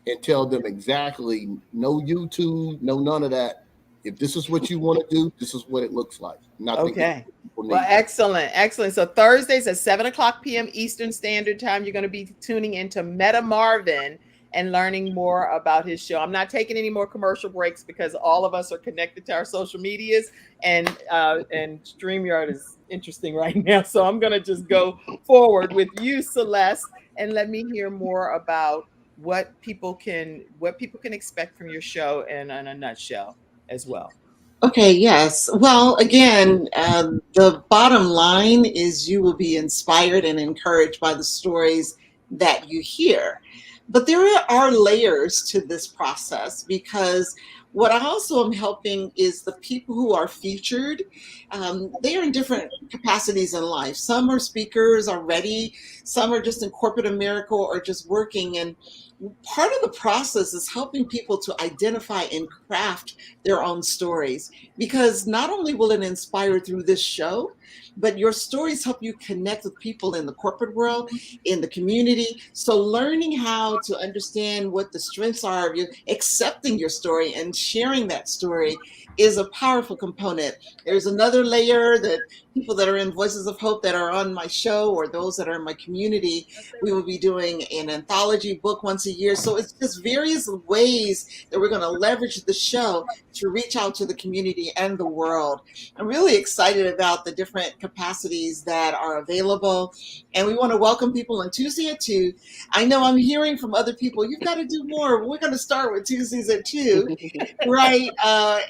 [SPEAKER 4] and tell them exactly, no YouTube, no none of that. if this is what you want to do, this is what it looks like. And I think that's
[SPEAKER 1] Okay.
[SPEAKER 4] what people
[SPEAKER 1] Well,
[SPEAKER 4] need.
[SPEAKER 1] excellent, excellent. So Thursdays at 7 o'clock p.m. Eastern Standard Time, you're going to be tuning into Meta Marvin and learning more about his show. I'm not taking any more commercial breaks because all of us are connected to our social medias, and StreamYard is interesting right now. So I'm going to just go forward with you, Celeste, and let me hear more about what people can expect from your show in a nutshell as well.
[SPEAKER 6] Okay, yes. Well, again, the bottom line is you will be inspired and encouraged by the stories that you hear. But there are layers to this process because what I also am helping is the people who are featured. They are in different capacities in life. Some are speakers already, some are just in corporate America or just working. And part of the process is helping people to identify and craft their own stories because not only will it inspire through this show, but your stories help you connect with people in the corporate world, in the community. So learning how to understand what the strengths are of you, accepting your story and sharing that story is a powerful component. There's another layer that people that are in Voices of Hope that are on my show or those that are in my community, we will be doing an anthology book once a year. So it's just various ways that we're going to leverage the show to reach out to the community and the world. I'm really excited about the different capacities that are available. And we want to welcome people on Tuesday at 2. I know I'm hearing from other people, you've got to do more. We're going to start with Tuesdays at 2, right?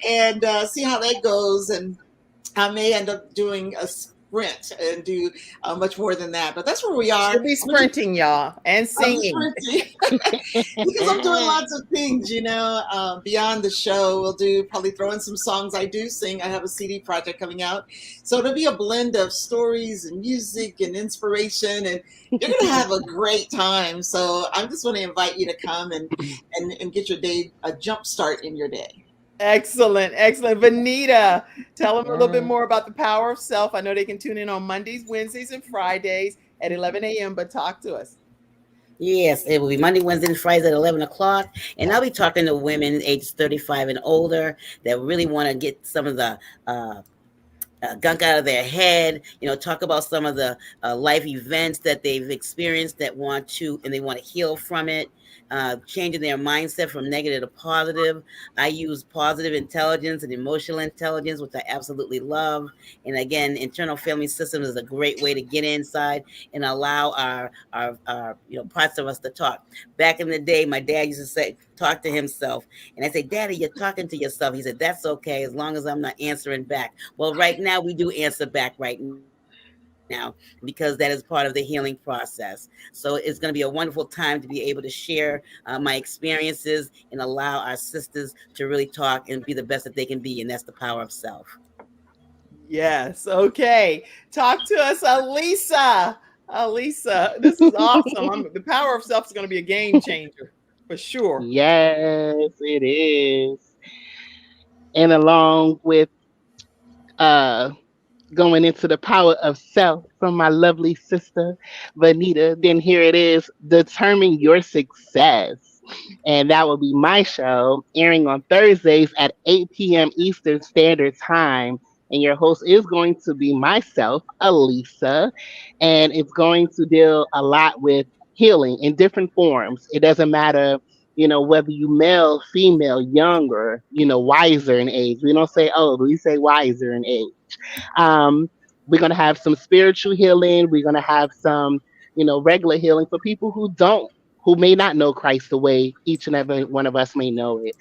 [SPEAKER 6] And see how that goes. And I may end up doing a sprint and do much more than that. But that's where we are.
[SPEAKER 1] She'll be sprinting, y'all, and singing.
[SPEAKER 6] Because I'm doing lots of things, beyond the show. We'll probably throw in some songs I do sing. I have a CD project coming out. So it'll be a blend of stories and music and inspiration. And you're going to have a great time. So I just want to invite you to come and get your day, a jump start in your day.
[SPEAKER 1] Excellent, excellent. Vanita, tell them a little bit more about the power of self. I know they can tune in on Mondays, Wednesdays, and Fridays at 11 a.m., but talk to us.
[SPEAKER 3] Yes, it will be Monday, Wednesday, and Fridays at 11 o'clock. And I'll be talking to women ages 35 and older that really want to get some of the gunk out of their head, talk about some of the life events that they've experienced that they want to heal from it. Changing their mindset from negative to positive. I use positive intelligence and emotional intelligence, which I absolutely love. And again, internal family system is a great way to get inside and allow our parts of us to talk. Back in the day, my dad used to say, talk to himself. And I say, Daddy, you're talking to yourself. He said, that's okay, as long as I'm not answering back. Well, right now we do answer back right now because that is part of the healing process. So it's going to be a wonderful time to be able to share my experiences and allow our sisters to really talk and be the best that they can be. And that's the power of self.
[SPEAKER 1] Yes. Okay. Talk to us, Alisa. Alisa, this is awesome. The power of self is going to be a game changer for sure.
[SPEAKER 5] Yes, it is. And along with uh going into the power of self from my lovely sister, Vanita. Then here it is, Determine Your Success. And that will be my show airing on Thursdays at 8 p.m. Eastern Standard Time. And your host is going to be myself, Alisa. And it's going to deal a lot with healing in different forms. It doesn't matter, whether you male, female, younger, wiser in age. We don't say old, we say wiser in age. um, we're going to have some spiritual healing. We're going to have some, regular healing for people who may not know Christ the way each and every one of us may know it.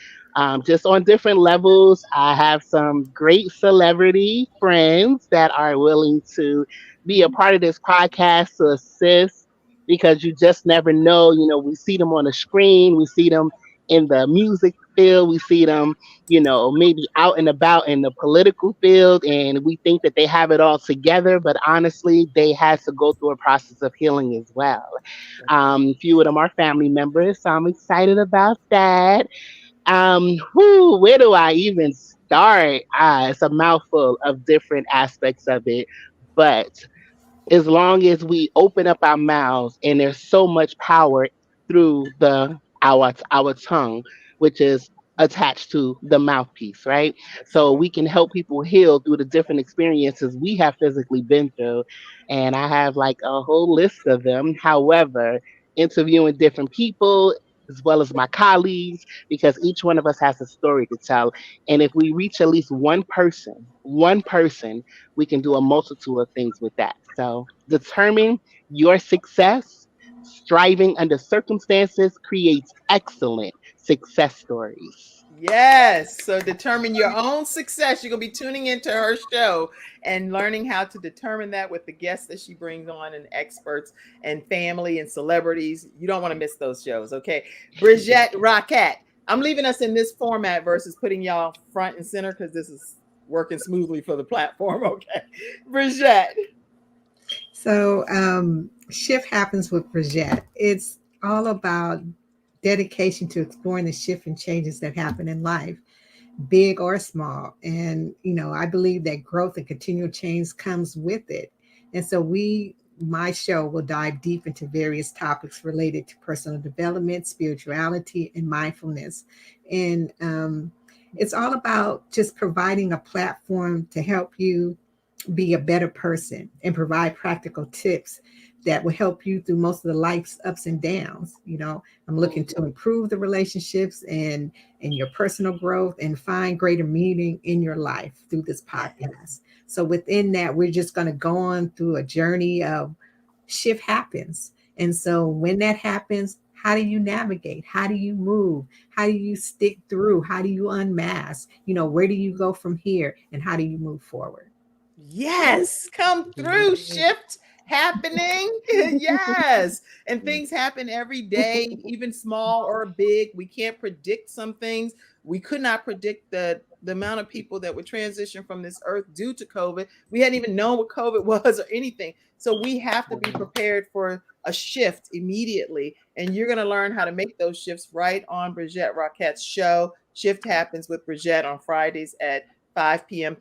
[SPEAKER 5] Just on different levels, I have some great celebrity friends that are willing to be a part of this podcast to assist because you just never know. We see them on the screen, we see them in the music field, we see them maybe out and about in the political field, and we think that they have it all together, but honestly, they had to go through a process of healing as well. A few of them are family members, so I'm excited about that. Where do I even start? It's a mouthful of different aspects of it, but as long as we open up our mouths, and there's so much power through our tongue, which is attached to the mouthpiece, right? So we can help people heal through the different experiences we have physically been through. And I have like a whole list of them. However, interviewing different people as well as my colleagues, because each one of us has a story to tell. And if we reach at least one person, we can do a multitude of things with that. So determine your success. Striving under circumstances creates excellent success stories.
[SPEAKER 1] Yes. So determine your own success. You're going to be tuning into her show and learning how to determine that with the guests that she brings on and experts and family and celebrities. You don't want to miss those shows. Okay. Bridget Rockette. I'm leaving us in this format versus putting y'all front and center because this is working smoothly for the platform. Okay. Bridget.
[SPEAKER 2] So shift happens with Bridget. It's all about dedication to exploring the shift and changes that happen in life, big or small. And, I believe that growth and continual change comes with it. And so my show will dive deep into various topics related to personal development, spirituality, and mindfulness. And it's all about just providing a platform to help you be a better person and provide practical tips that will help you through most of the life's ups and downs. I'm looking to improve the relationships and your personal growth and find greater meaning in your life through this podcast. So within that, we're just going to go on through a journey of shift happens. And so when that happens, how do you navigate? How do you move? How do you stick through? How do you unmask? Where do you go from here? And how do you move forward?
[SPEAKER 1] Yes. Come through. Shift happening. Yes. And things happen every day, even small or big. We can't predict some things. We could not predict the amount of people that would transition from this earth due to COVID. We hadn't even known what COVID was or anything. So we have to be prepared for a shift immediately. And you're going to learn how to make those shifts right on Bridget Rockette's show. Shift Happens with Bridget on Fridays at 5 p.m.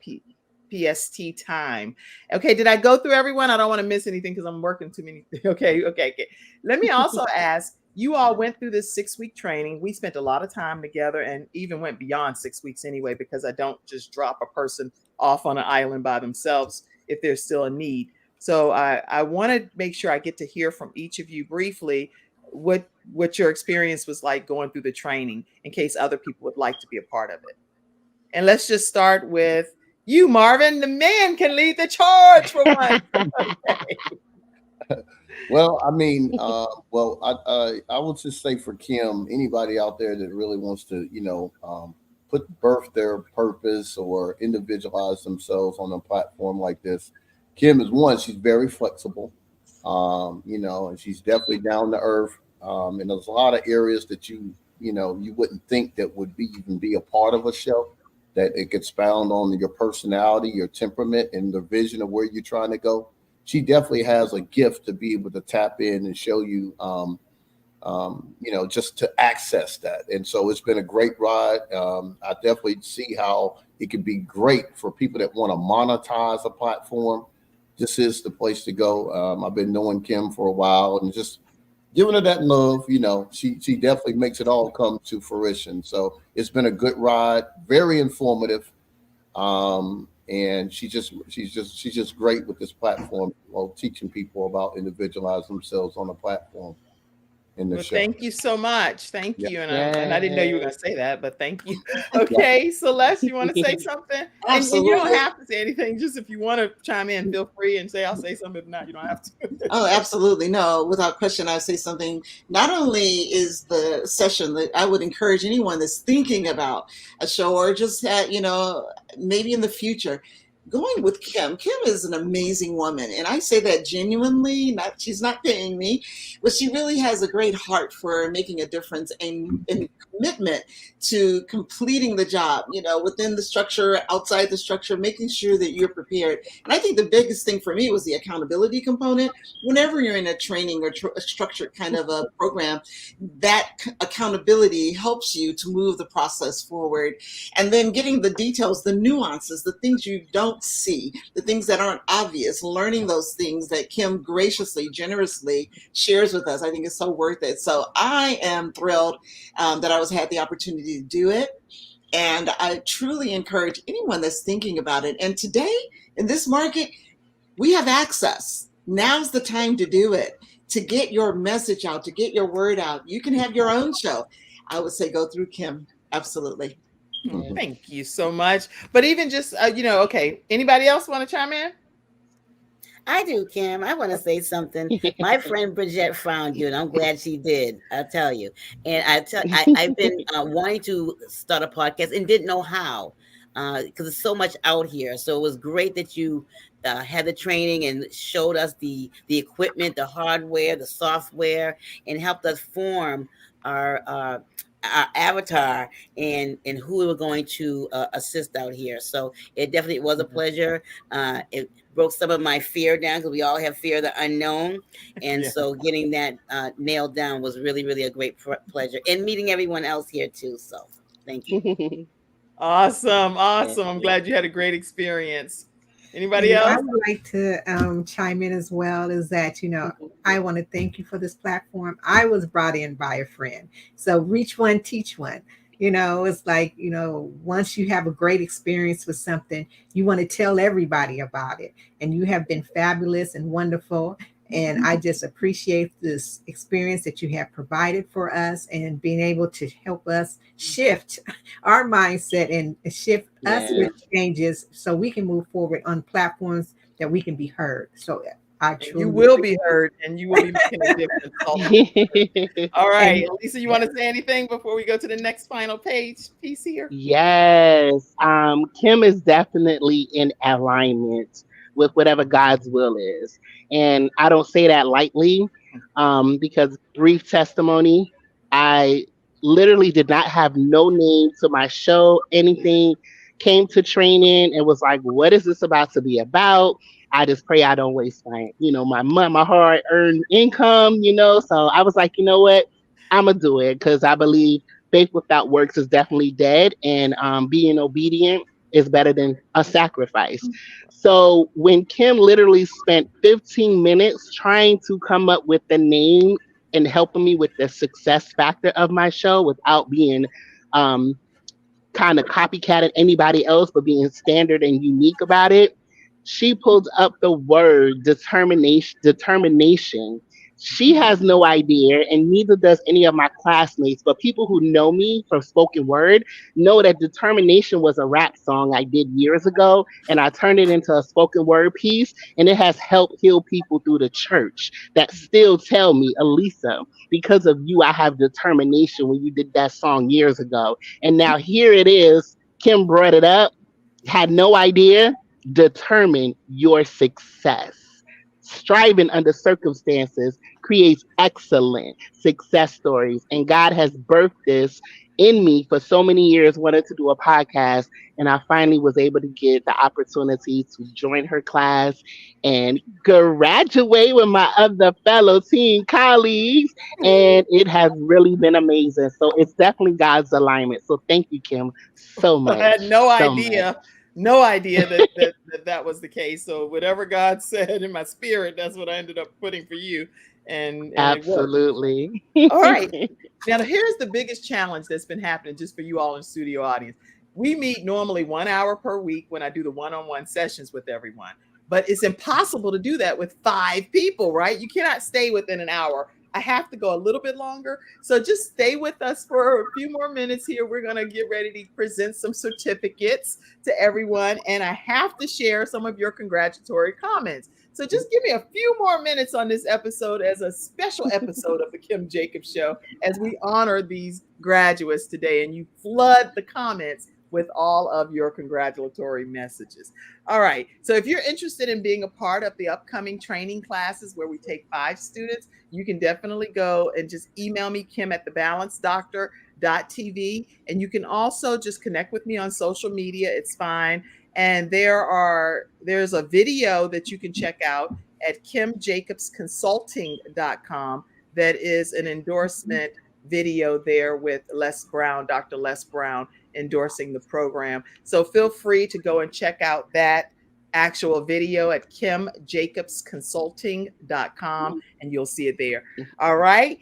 [SPEAKER 1] PST time. Okay, did I go through everyone? I don't want to miss anything because I'm working too many. Okay. Let me also ask, you all went through this 6-week training. We spent a lot of time together and even went beyond 6 weeks anyway, because I don't just drop a person off on an island by themselves if there's still a need. So I want to make sure I get to hear from each of you briefly what your experience was like going through the training in case other people would like to be a part of it. And let's just start with you, Marvin. The man can lead the charge for one. Okay.
[SPEAKER 4] Well, I mean, I would just say for Kim, anybody out there that really wants to, birth their purpose or individualize themselves on a platform like this, Kim is one. She's very flexible, and she's definitely down to earth. And there's a lot of areas that you wouldn't think that would even be a part of a show, that it could expound on your personality, your temperament, and the vision of where you're trying to go. She definitely has a gift to be able to tap in and show you, just to access that. And so it's been a great ride. I definitely see how it could be great for people that want to monetize a platform. This is the place to go. I've been knowing Kim for a while and just giving her that love. She definitely makes it all come to fruition. So it's been a good ride, very informative. And she's just great with this platform, teaching people about individualizing themselves on a platform in the show.
[SPEAKER 1] Thank you so much. Thank you. And I didn't know you were going to say that, but thank you. Okay, Celeste, you want to say something?
[SPEAKER 6] Absolutely.
[SPEAKER 1] And you don't have to say anything. Just if you want to chime in, feel free and say, I'll say something. If not, you don't have to.
[SPEAKER 6] Oh, absolutely. No, without question, I'll say something. Not only is the session that I would encourage anyone that's thinking about a show or just, maybe in the future, going with Kim. Kim is an amazing woman. And I say that genuinely, she's not paying me, but she really has a great heart for making a difference and commitment to completing the job, within the structure, outside the structure, making sure that you're prepared. And I think the biggest thing for me was the accountability component. Whenever you're in a training or a structured kind of a program, that accountability helps you to move the process forward. And then getting the details, the nuances, the things you don't don't see, the things that aren't obvious, learning those things that Kim graciously, generously shares with us, I think is so worth it. So I am thrilled that I had the opportunity to do it. And I truly encourage anyone that's thinking about it. And today in this market, we have access. Now's the time to do it, to get your message out, to get your word out. You can have your own show. I would say go through Kim. Absolutely.
[SPEAKER 1] Thank you so much. But even just, okay, anybody else want to chime in?
[SPEAKER 3] I do, Kim. I want to say something. My friend Bridget found you, and I'm glad she did. I'll tell you. And I've been wanting to start a podcast and didn't know how, because there's so much out here. So it was great that you had the training and showed us the equipment, the hardware, the software, and helped us form our avatar and who we were going to assist out here. So it definitely was a pleasure. It broke some of my fear down, because we all have fear of the unknown. And so getting that nailed down was really, really a great pleasure. And meeting everyone else here too. So thank you.
[SPEAKER 1] Awesome. I'm glad you had a great experience. Anybody else?
[SPEAKER 2] I would like to chime in as well, is that, I want to thank you for this platform. I was brought in by a friend. So reach one, teach one. It's like, once you have a great experience with something, you want to tell everybody about it. And you have been fabulous and wonderful. And I just appreciate this experience that you have provided for us, and being able to help us shift our mindset and shift us with changes so we can move forward on platforms that we can be heard. So
[SPEAKER 1] you will be heard, and you will be making a difference. All right. Lisa, you want to say anything before we go to the next final piece here?
[SPEAKER 5] Yes. Kim is definitely in alignment with whatever God's will is. And I don't say that lightly, because brief testimony, I literally did not have no name to my show, anything. Came to training and was like, what is this about to be about? I just pray I don't waste my hard earned income, So I was like, you know what? I'm going to do it, because I believe faith without works is definitely dead. And being obedient is better than a sacrifice. So when Kim literally spent 15 minutes trying to come up with the name and helping me with the success factor of my show without being kind of copycatting anybody else, but being standard and unique about it, she pulled up the word determination. She has no idea, and neither does any of my classmates, but people who know me from spoken word know that determination was a rap song I did years ago, and I turned it into a spoken word piece, and it has helped heal people through the church that still tell me, Elisa, because of you, I have determination, when you did that song years ago. And now here it is. Kim brought it up, had no idea. Determine your success. Striving under circumstances creates excellent success stories. And God has birthed this in me for so many years, wanted to do a podcast. And I finally was able to get the opportunity to join her class and graduate with my other fellow team colleagues. And it has really been amazing. So it's definitely God's alignment. So thank you, Kim, so much.
[SPEAKER 1] I had no idea. No idea that was the case. So whatever God said in my spirit, that's what I ended up putting for you. And
[SPEAKER 5] absolutely.
[SPEAKER 1] All right. Now here's the biggest challenge that's been happening just for you all in studio audience. We meet normally 1 hour per week when I do the one-on-one sessions with everyone, but it's impossible to do that with 5 people, right? You cannot stay within an hour. I have to go a little bit longer. So just stay with us for a few more minutes here. We're going to get ready to present some certificates to everyone. And I have to share some of your congratulatory comments. So just give me a few more minutes on this episode as a special episode of the Kim Jacobs Show, as we honor these graduates today and you flood the comments with all of your congratulatory messages. All right. So if you're interested in being a part of the upcoming training classes where we take 5 students, you can definitely go and just email me, kim@thebalancedoctor.tv. And you can also just connect with me on social media. It's fine. And there's a video that you can check out at kimjacobsconsulting.com that is an endorsement video there with Dr. Les Brown, endorsing the program. So feel free to go and check out that actual video at kimjacobsconsulting.com, and you'll see it there. All right.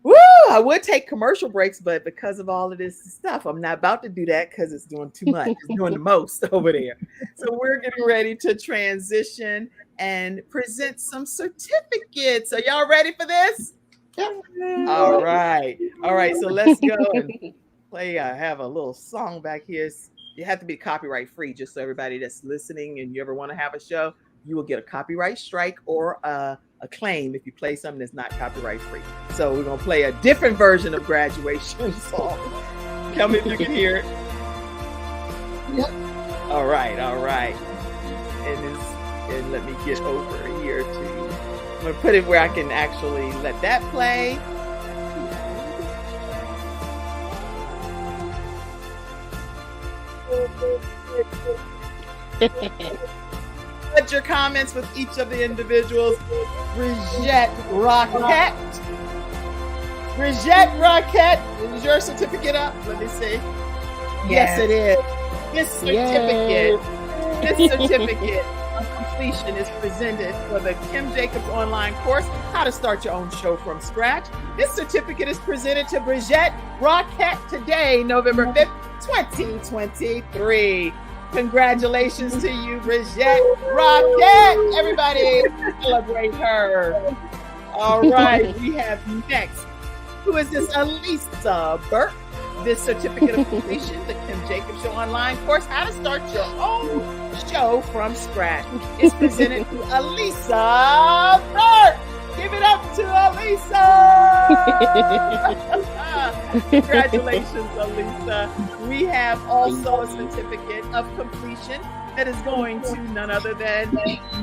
[SPEAKER 1] Woo! I would take commercial breaks, but because of all of this stuff, I'm not about to do that because it's doing too much. It's doing the most over there. So we're getting ready to transition and present some certificates. Are y'all ready for this? All right. All right. So let's go and play. I have a little song back here. You have to be copyright free, just so everybody that's listening and you ever want to have a show, you will get a copyright strike or a claim if you play something that's not copyright free. So we're going to play a different version of Graduation song. Tell me if you can hear it. Yep. All right. All right. And let me get over here to, I'm going to put it where I can actually let that play. Put your comments with each of the individuals. Brigitte Roquette. Brigitte Roquette. Is your certificate up? Let me see. Yes, it is. This certificate of completion is presented for the Kim Jacobs online course, How to Start Your Own Show from Scratch. This certificate is presented to Brigitte Roquette today, November 5th, 2023. Congratulations to you, Brigitte Roquette. Everybody celebrate her. All right, we have next. Who is this? Elisa Burke. This certificate of completion, the Kim Jacobs Show online course, How to Start Your Own Show from Scratch, is presented to Elisa Burke. Give it up to Elisa. Congratulations, Elisa. We have also a certificate of completion that is going to none other than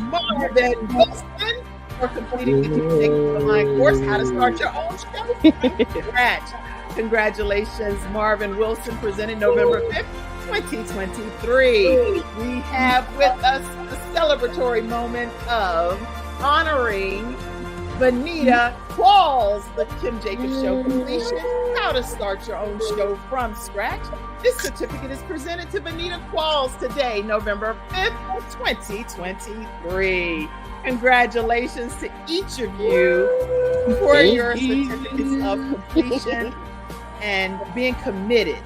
[SPEAKER 1] Marvin Wilson for completing the Kim Jacobs online course, How to Start Your Own Show from Scratch. Congratulations, Marvin Wilson, presented November 5th, 2023. We have with us the celebratory moment of honoring Vanita Qualls, the Kim Jacobs Show completion, How to Start Your Own Show from Scratch. This certificate is presented to Vanita Qualls today, November 5th, 2023. Congratulations to each of you for your certificates of completion and being committed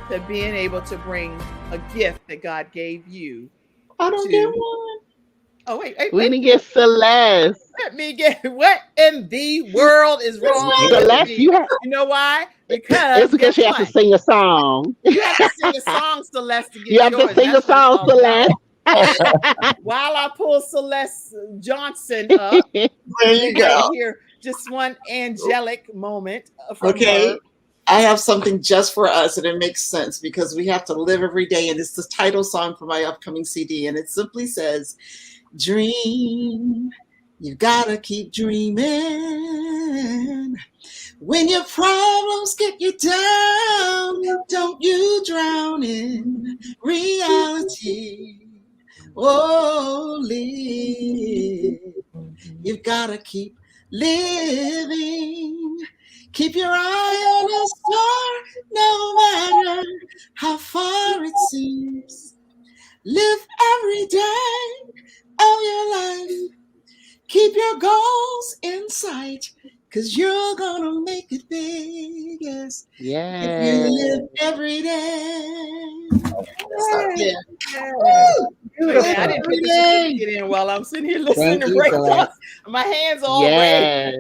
[SPEAKER 1] to being able to bring a gift that God gave you.
[SPEAKER 6] I don't get one.
[SPEAKER 1] Oh, wait.
[SPEAKER 5] We didn't get Celeste.
[SPEAKER 1] Let me get, what in the world is wrong
[SPEAKER 5] Celeste,
[SPEAKER 1] with me? You know why? Because
[SPEAKER 5] it's because you have to sing a song.
[SPEAKER 1] You have to sing a song, Celeste, to get
[SPEAKER 5] You have
[SPEAKER 1] yours.
[SPEAKER 5] to sing
[SPEAKER 1] That's
[SPEAKER 5] a song, Celeste.
[SPEAKER 1] While I pull Celeste Johnson up,
[SPEAKER 6] there you go.
[SPEAKER 1] Here, just one angelic moment from her.
[SPEAKER 6] I have something just for us, and it makes sense because we have to live every day. And it's the title song for my upcoming CD, and it simply says, "Dream, you gotta keep dreaming. When your problems get you down, don't you drown in reality. Oh, live. You've gotta keep living. Keep your eye on a star, no matter how far it seems. Live every day of your life. Keep your goals in sight, because you're going to make it big, yes.
[SPEAKER 5] Yeah.
[SPEAKER 6] If you live every day.
[SPEAKER 1] Yeah. I didn't put the certificate in while I'm sitting here listening to breakdowns. My hands all red.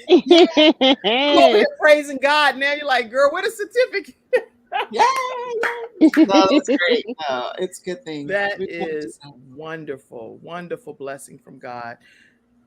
[SPEAKER 1] I'm over here praising God. Now you're like, girl, what a certificate.
[SPEAKER 6] Yeah. No, that's great. No, it's a good thing.
[SPEAKER 1] That is wonderful. Wonderful blessing from God.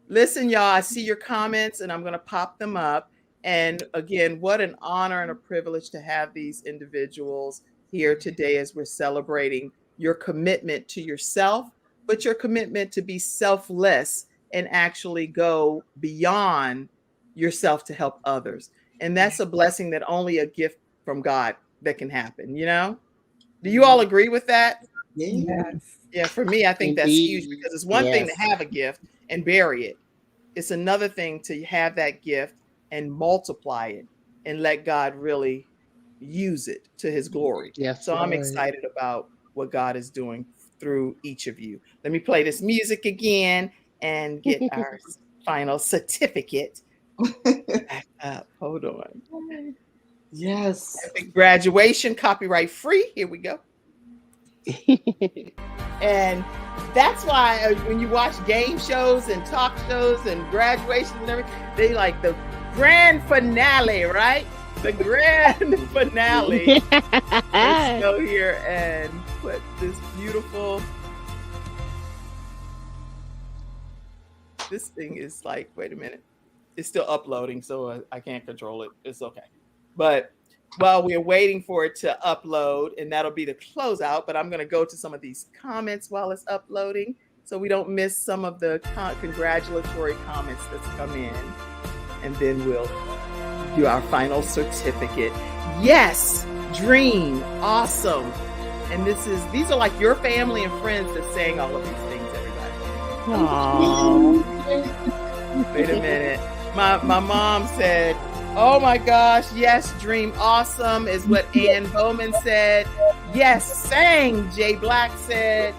[SPEAKER 1] Listen, y'all, I see your comments and I'm going to pop them up. And again, what an honor and a privilege to have these individuals here today as we're celebrating your commitment to yourself, but your commitment to be selfless and actually go beyond yourself to help others. And that's a blessing that only a gift from God that can happen, you know? Do you all agree with that?
[SPEAKER 2] Yes.
[SPEAKER 1] Yeah, for me, I think that's huge because it's one thing to have a gift and bury it. It's another thing to have that gift and multiply it and let God really use it to his glory.
[SPEAKER 5] Yes,
[SPEAKER 1] so I'm excited about what God is doing through each of you. Let me play this music again and get our final certificate back up. Hold on.
[SPEAKER 6] Yes.
[SPEAKER 1] Epic graduation, copyright free. Here we go. And that's why when you watch game shows and talk shows and graduations and everything, they like the grand finale, right? The grand finale. Let's go here and put this beautiful. This thing is like, wait a minute. It's still uploading, so I can't control it. It's okay. But while we're waiting for it to upload, and that'll be the closeout, but I'm going to go to some of these comments while it's uploading so we don't miss some of the congratulatory comments that's come in. And then we'll do our final certificate. Yes, Dream, awesome. And these are like your family and friends that's saying all of these things, everybody.
[SPEAKER 5] Aww.
[SPEAKER 1] Wait a minute. My mom said, oh my gosh, yes, Dream, awesome, is what Ann Bowman said. Yes, sang, Jay Black said.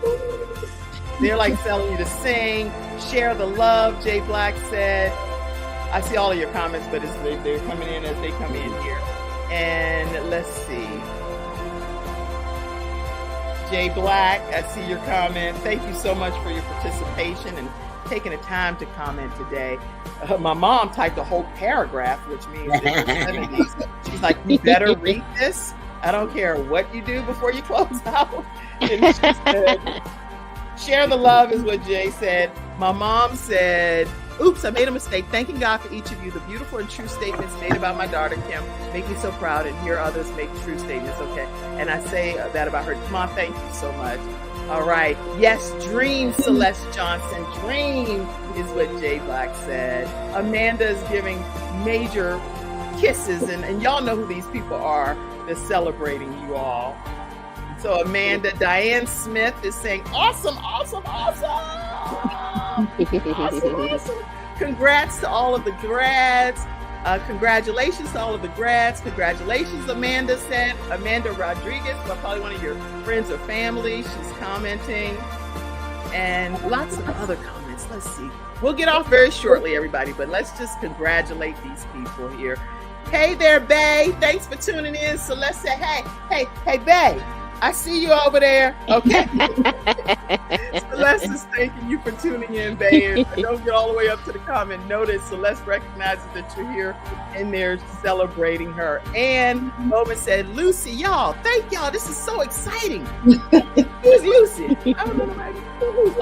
[SPEAKER 1] They're like telling you to sing. Share the love, Jay Black said. I see all of your comments, but they're coming in as they come in here. And let's see. Jay Black, I see your comment. Thank you so much for your participation and taking the time to comment today. My mom typed a whole paragraph, which means in her 70s. She's like, you better read this. I don't care what you do before you close out. And she said, share the love is what Jay said. My mom said, oops, I made a mistake. Thanking God for each of you. The beautiful and true statements made about my daughter, Kim, make me so proud, and hear others make true statements. Okay. And I say that about her. Mom, thank you so much. All right. Yes, Dream, Celeste Johnson. Dream is what Jay Black said. Amanda is giving major kisses, and y'all know who these people are. They're celebrating you all. So Amanda, Diane Smith is saying, awesome, awesome, awesome. Awesome. Congrats to all of the grads. Congratulations to all of the grads. Congratulations, Amanda said. Amanda Rodriguez, probably one of your friends or family. She's commenting. And lots of other comments. Let's see. We'll get off very shortly, everybody, but let's just congratulate these people here. Hey there, Bay. Thanks for tuning in. Celeste said, hey, Bay. I see you over there. Okay. Celeste is thanking you for tuning in, Bay. And don't get all the way up to the comment. Notice Celeste recognizes that you're here and they're celebrating her. And Bowman said, Lucy, y'all, thank y'all. This is so exciting. Who's Lucy? I don't know.
[SPEAKER 6] I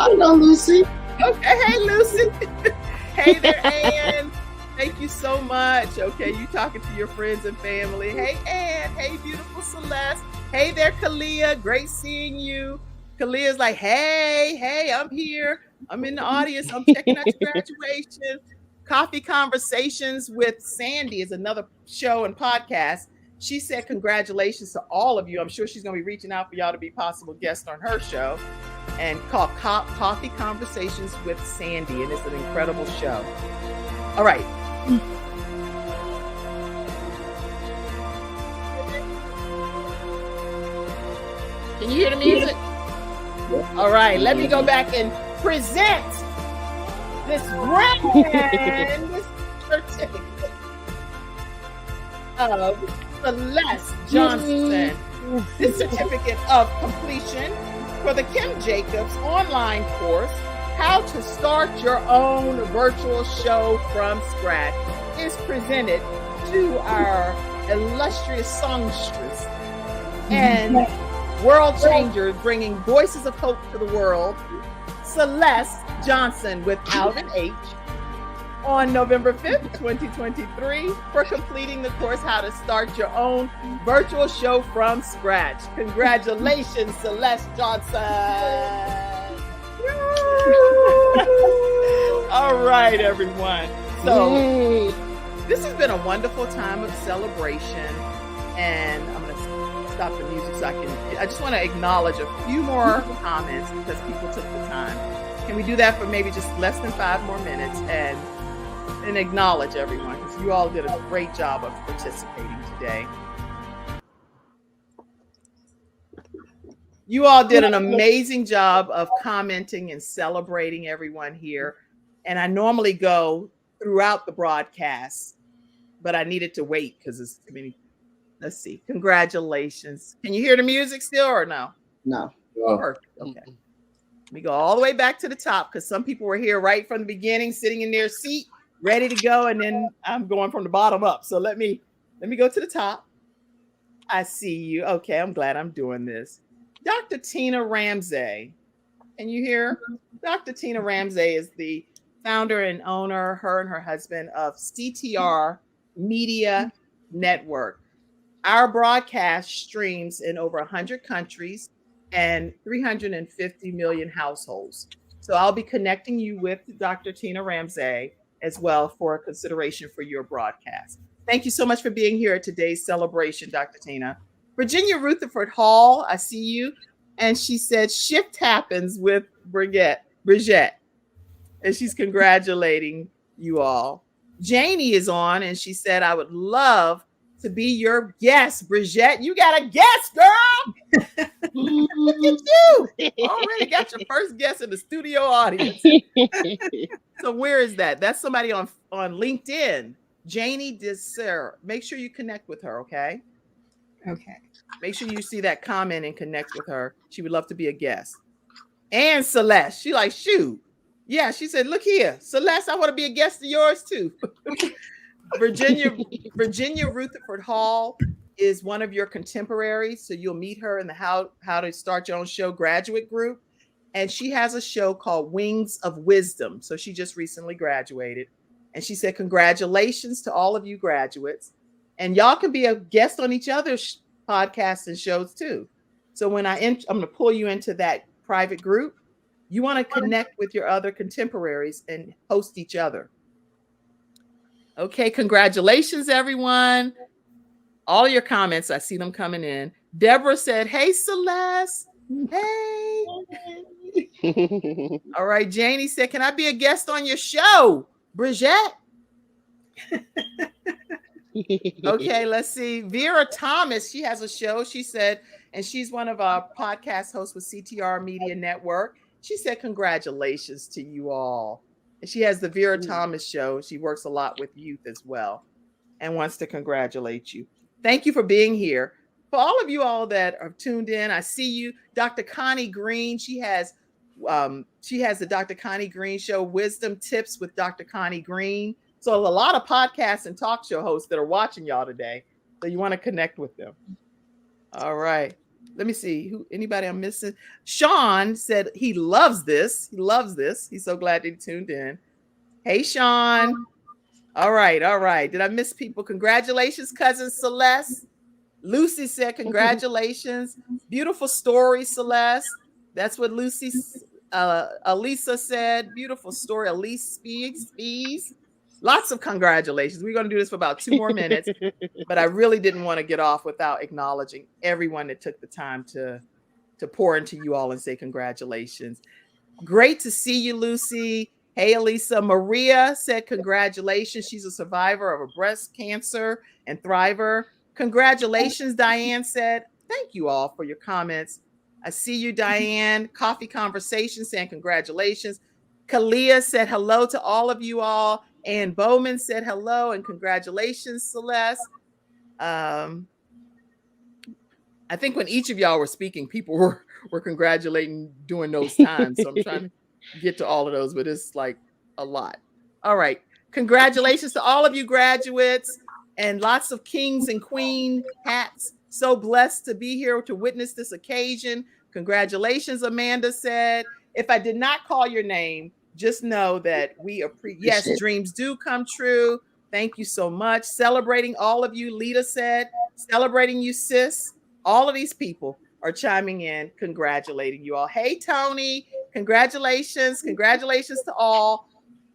[SPEAKER 6] don't know, Lucy.
[SPEAKER 1] Okay. Hey, Lucy. Hey there, Ann. Thank you so much. Okay, you talking to your friends and family. Hey, Ann. Hey, beautiful Celeste. Hey there, Kalia. Great seeing you. Kalia's like, hey, I'm here. I'm in the audience. I'm checking out your graduation. Coffee Conversations with Sandy is another show and podcast. She said congratulations to all of you. I'm sure she's going to be reaching out for y'all to be possible guests on her show. And called Coffee Conversations with Sandy. And it's an incredible show. All right. Can you hear the music? All right, let me go back and present this grand certificate of Celeste Johnson. This certificate of completion for the Kim Jacobs online course, How to Start Your Own Virtual Show from Scratch, is presented to our illustrious songstress and world changer, bringing voices of hope to the world, Celeste Johnson, without an H, on November 5th, 2023, for completing the course, How to Start Your Own Virtual Show from Scratch. Congratulations, Celeste Johnson. All right, everyone. So this has been a wonderful time of celebration, and I'm going to stop the music so I just want to acknowledge a few more comments because people took the time. Can we do that for maybe just less than 5 more minutes and acknowledge everyone, because you all did a great job of participating today. You all did an amazing job of commenting and celebrating everyone here. And I normally go throughout the broadcast, but I needed to wait because it's too many. Let's see. Congratulations. Can you hear the music still or no?
[SPEAKER 6] No.
[SPEAKER 1] Perfect. Okay. Let me go all the way back to the top because some people were here right from the beginning, sitting in their seat, ready to go. And then I'm going from the bottom up. So let me go to the top. I see you. Okay. I'm glad I'm doing this. Dr. Tina Ramsey. Can you hear? Dr. Tina Ramsey is the founder and owner, her and her husband, of CTR Media Network. Our broadcast streams in over 100 countries and 350 million households. So I'll be connecting you with Dr. Tina Ramsey as well for a consideration for your broadcast. Thank you so much for being here at today's celebration, Dr. Tina. Virginia Rutherford Hall, I see you. And she said, shift happens with Brigitte. And she's congratulating you all. Janie is on and she said, I would love to be your guest, Brigitte. You got a guest, girl. Look at you. Already got your first guest in the studio audience. So where is that? That's somebody on LinkedIn. Janie Desir. Make sure you connect with her, okay?
[SPEAKER 2] Okay.
[SPEAKER 1] Make sure you see that comment and connect with her. She would love to be a guest. And Celeste, she like, shoot. Yeah, she said, look here, Celeste, I want to be a guest of yours too. Virginia Rutherford Hall is one of your contemporaries. So you'll meet her in the How to Start Your Own Show graduate group. And she has a show called Wings of Wisdom. So she just recently graduated. And she said, congratulations to all of you graduates. And y'all can be a guest on each other's podcasts and shows too. So when I'm going to pull you into that private group, you want to connect with your other contemporaries and host each other. Okay, congratulations, everyone. All your comments, I see them coming in. Deborah said, hey, Celeste. Hey. All right, Janie said, can I be a guest on your show, Brigitte? Okay, let's see. Vera Thomas, she has a show, she said, and she's one of our podcast hosts with CTR Media Network. She said, congratulations to you all. And she has the Vera Thomas show. She works a lot with youth as well and wants to congratulate you. Thank you for being here. For all of you all that are tuned in, I see you. Dr. Connie Green, she has the Dr. Connie Green show, Wisdom Tips with Dr. Connie Green. So a lot of podcasts and talk show hosts that are watching y'all today. So you want to connect with them. All right. Let me see. Anybody I'm missing? Sean said he loves this. He loves this. He's so glad that he tuned in. Hey, Sean. All right. Did I miss people? Congratulations, cousin Celeste. Lucy said, congratulations. Beautiful story, Celeste. That's what Lucy, Elisa said. Beautiful story. Elise Speeds. Lots of congratulations. We're going to do this for about 2 more minutes, but I really didn't want to get off without acknowledging everyone that took the time to pour into you all and say congratulations. Great to see you, Lucy. Hey, Elisa. Maria said congratulations. She's a survivor of a breast cancer and thriver. Congratulations, Diane said. Thank you all for your comments. I see you, Diane. Coffee Conversation saying congratulations. Kalia said hello to all of you all. Ann Bowman said hello and congratulations, Celeste. I think when each of y'all were speaking, people were congratulating during those times. So I'm trying to get to all of those, but it's like a lot. All right. Congratulations to all of you graduates and lots of kings and queen hats. So blessed to be here to witness this occasion. Congratulations, Amanda said. If I did not call your name, just know that we appreciate. Yes, dreams do come true. Thank you so much. Celebrating all of you, Lita said. Celebrating you, sis. All of these people are chiming in, congratulating you all. Hey, Tony. Congratulations. Congratulations to all.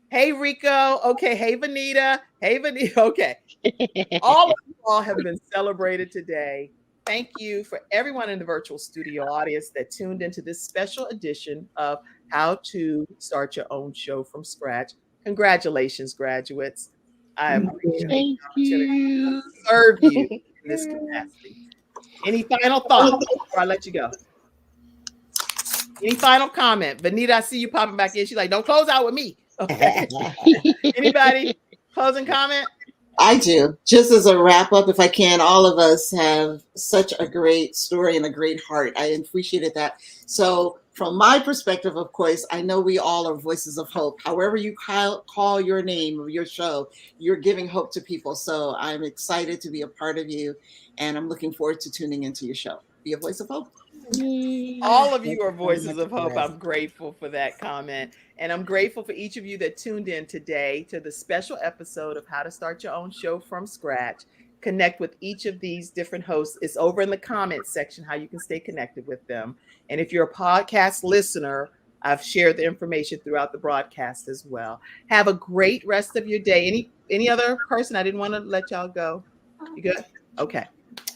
[SPEAKER 1] Hey, Rico. Okay. Hey, Vanita. Hey, Vanita. Okay. All of you all have been celebrated today. Thank you for everyone in the virtual studio audience that tuned into this special edition of How to Start Your Own Show from Scratch. Congratulations, graduates. I appreciate the opportunity to serve you in this capacity. Any final thoughts before I let you go? Any final comment? Vanita, I see you popping back in. She's like, don't close out with me. Okay. Anybody? Closing comment?
[SPEAKER 6] I do. Just as a wrap up, if I can, all of us have such a great story and a great heart. I appreciated that. So from my perspective, of course, I know we all are voices of hope. However you call your name or your show, you're giving hope to people. So I'm excited to be a part of you, and I'm looking forward to tuning into your show. Be a voice of hope.
[SPEAKER 1] All of you are voices of hope. I'm grateful for that comment. And I'm grateful for each of you that tuned in today to the special episode of How to Start Your Own Show from Scratch. Connect with each of these different hosts. It's over in the comments section how you can stay connected with them. And if you're a podcast listener, I've shared the information throughout the broadcast as well. Have a great rest of your day. Any other person? I didn't want to let y'all go. You good? Okay.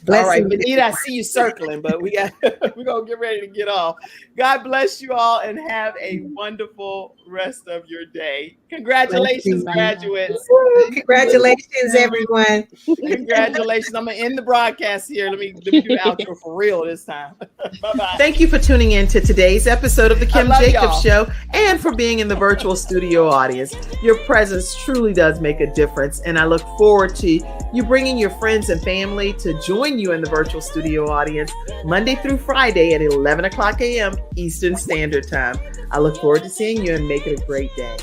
[SPEAKER 1] All right, Benita, I see you circling, but we're gonna get ready to get off. God bless you all and have a wonderful rest of your day. Congratulations, graduates.
[SPEAKER 2] Congratulations, everyone.
[SPEAKER 1] Congratulations. I'm gonna end the broadcast here. Let me do the outro for real this time. Bye-bye. Thank you for tuning in to today's episode of the Kim Jacobs Show and for being in the virtual studio audience. Your presence truly does make a difference, and I look forward to you bringing your friends and family to join you in the virtual studio audience Monday through Friday at 11 o'clock a.m. Eastern Standard Time. I look forward to seeing you and make it a great day.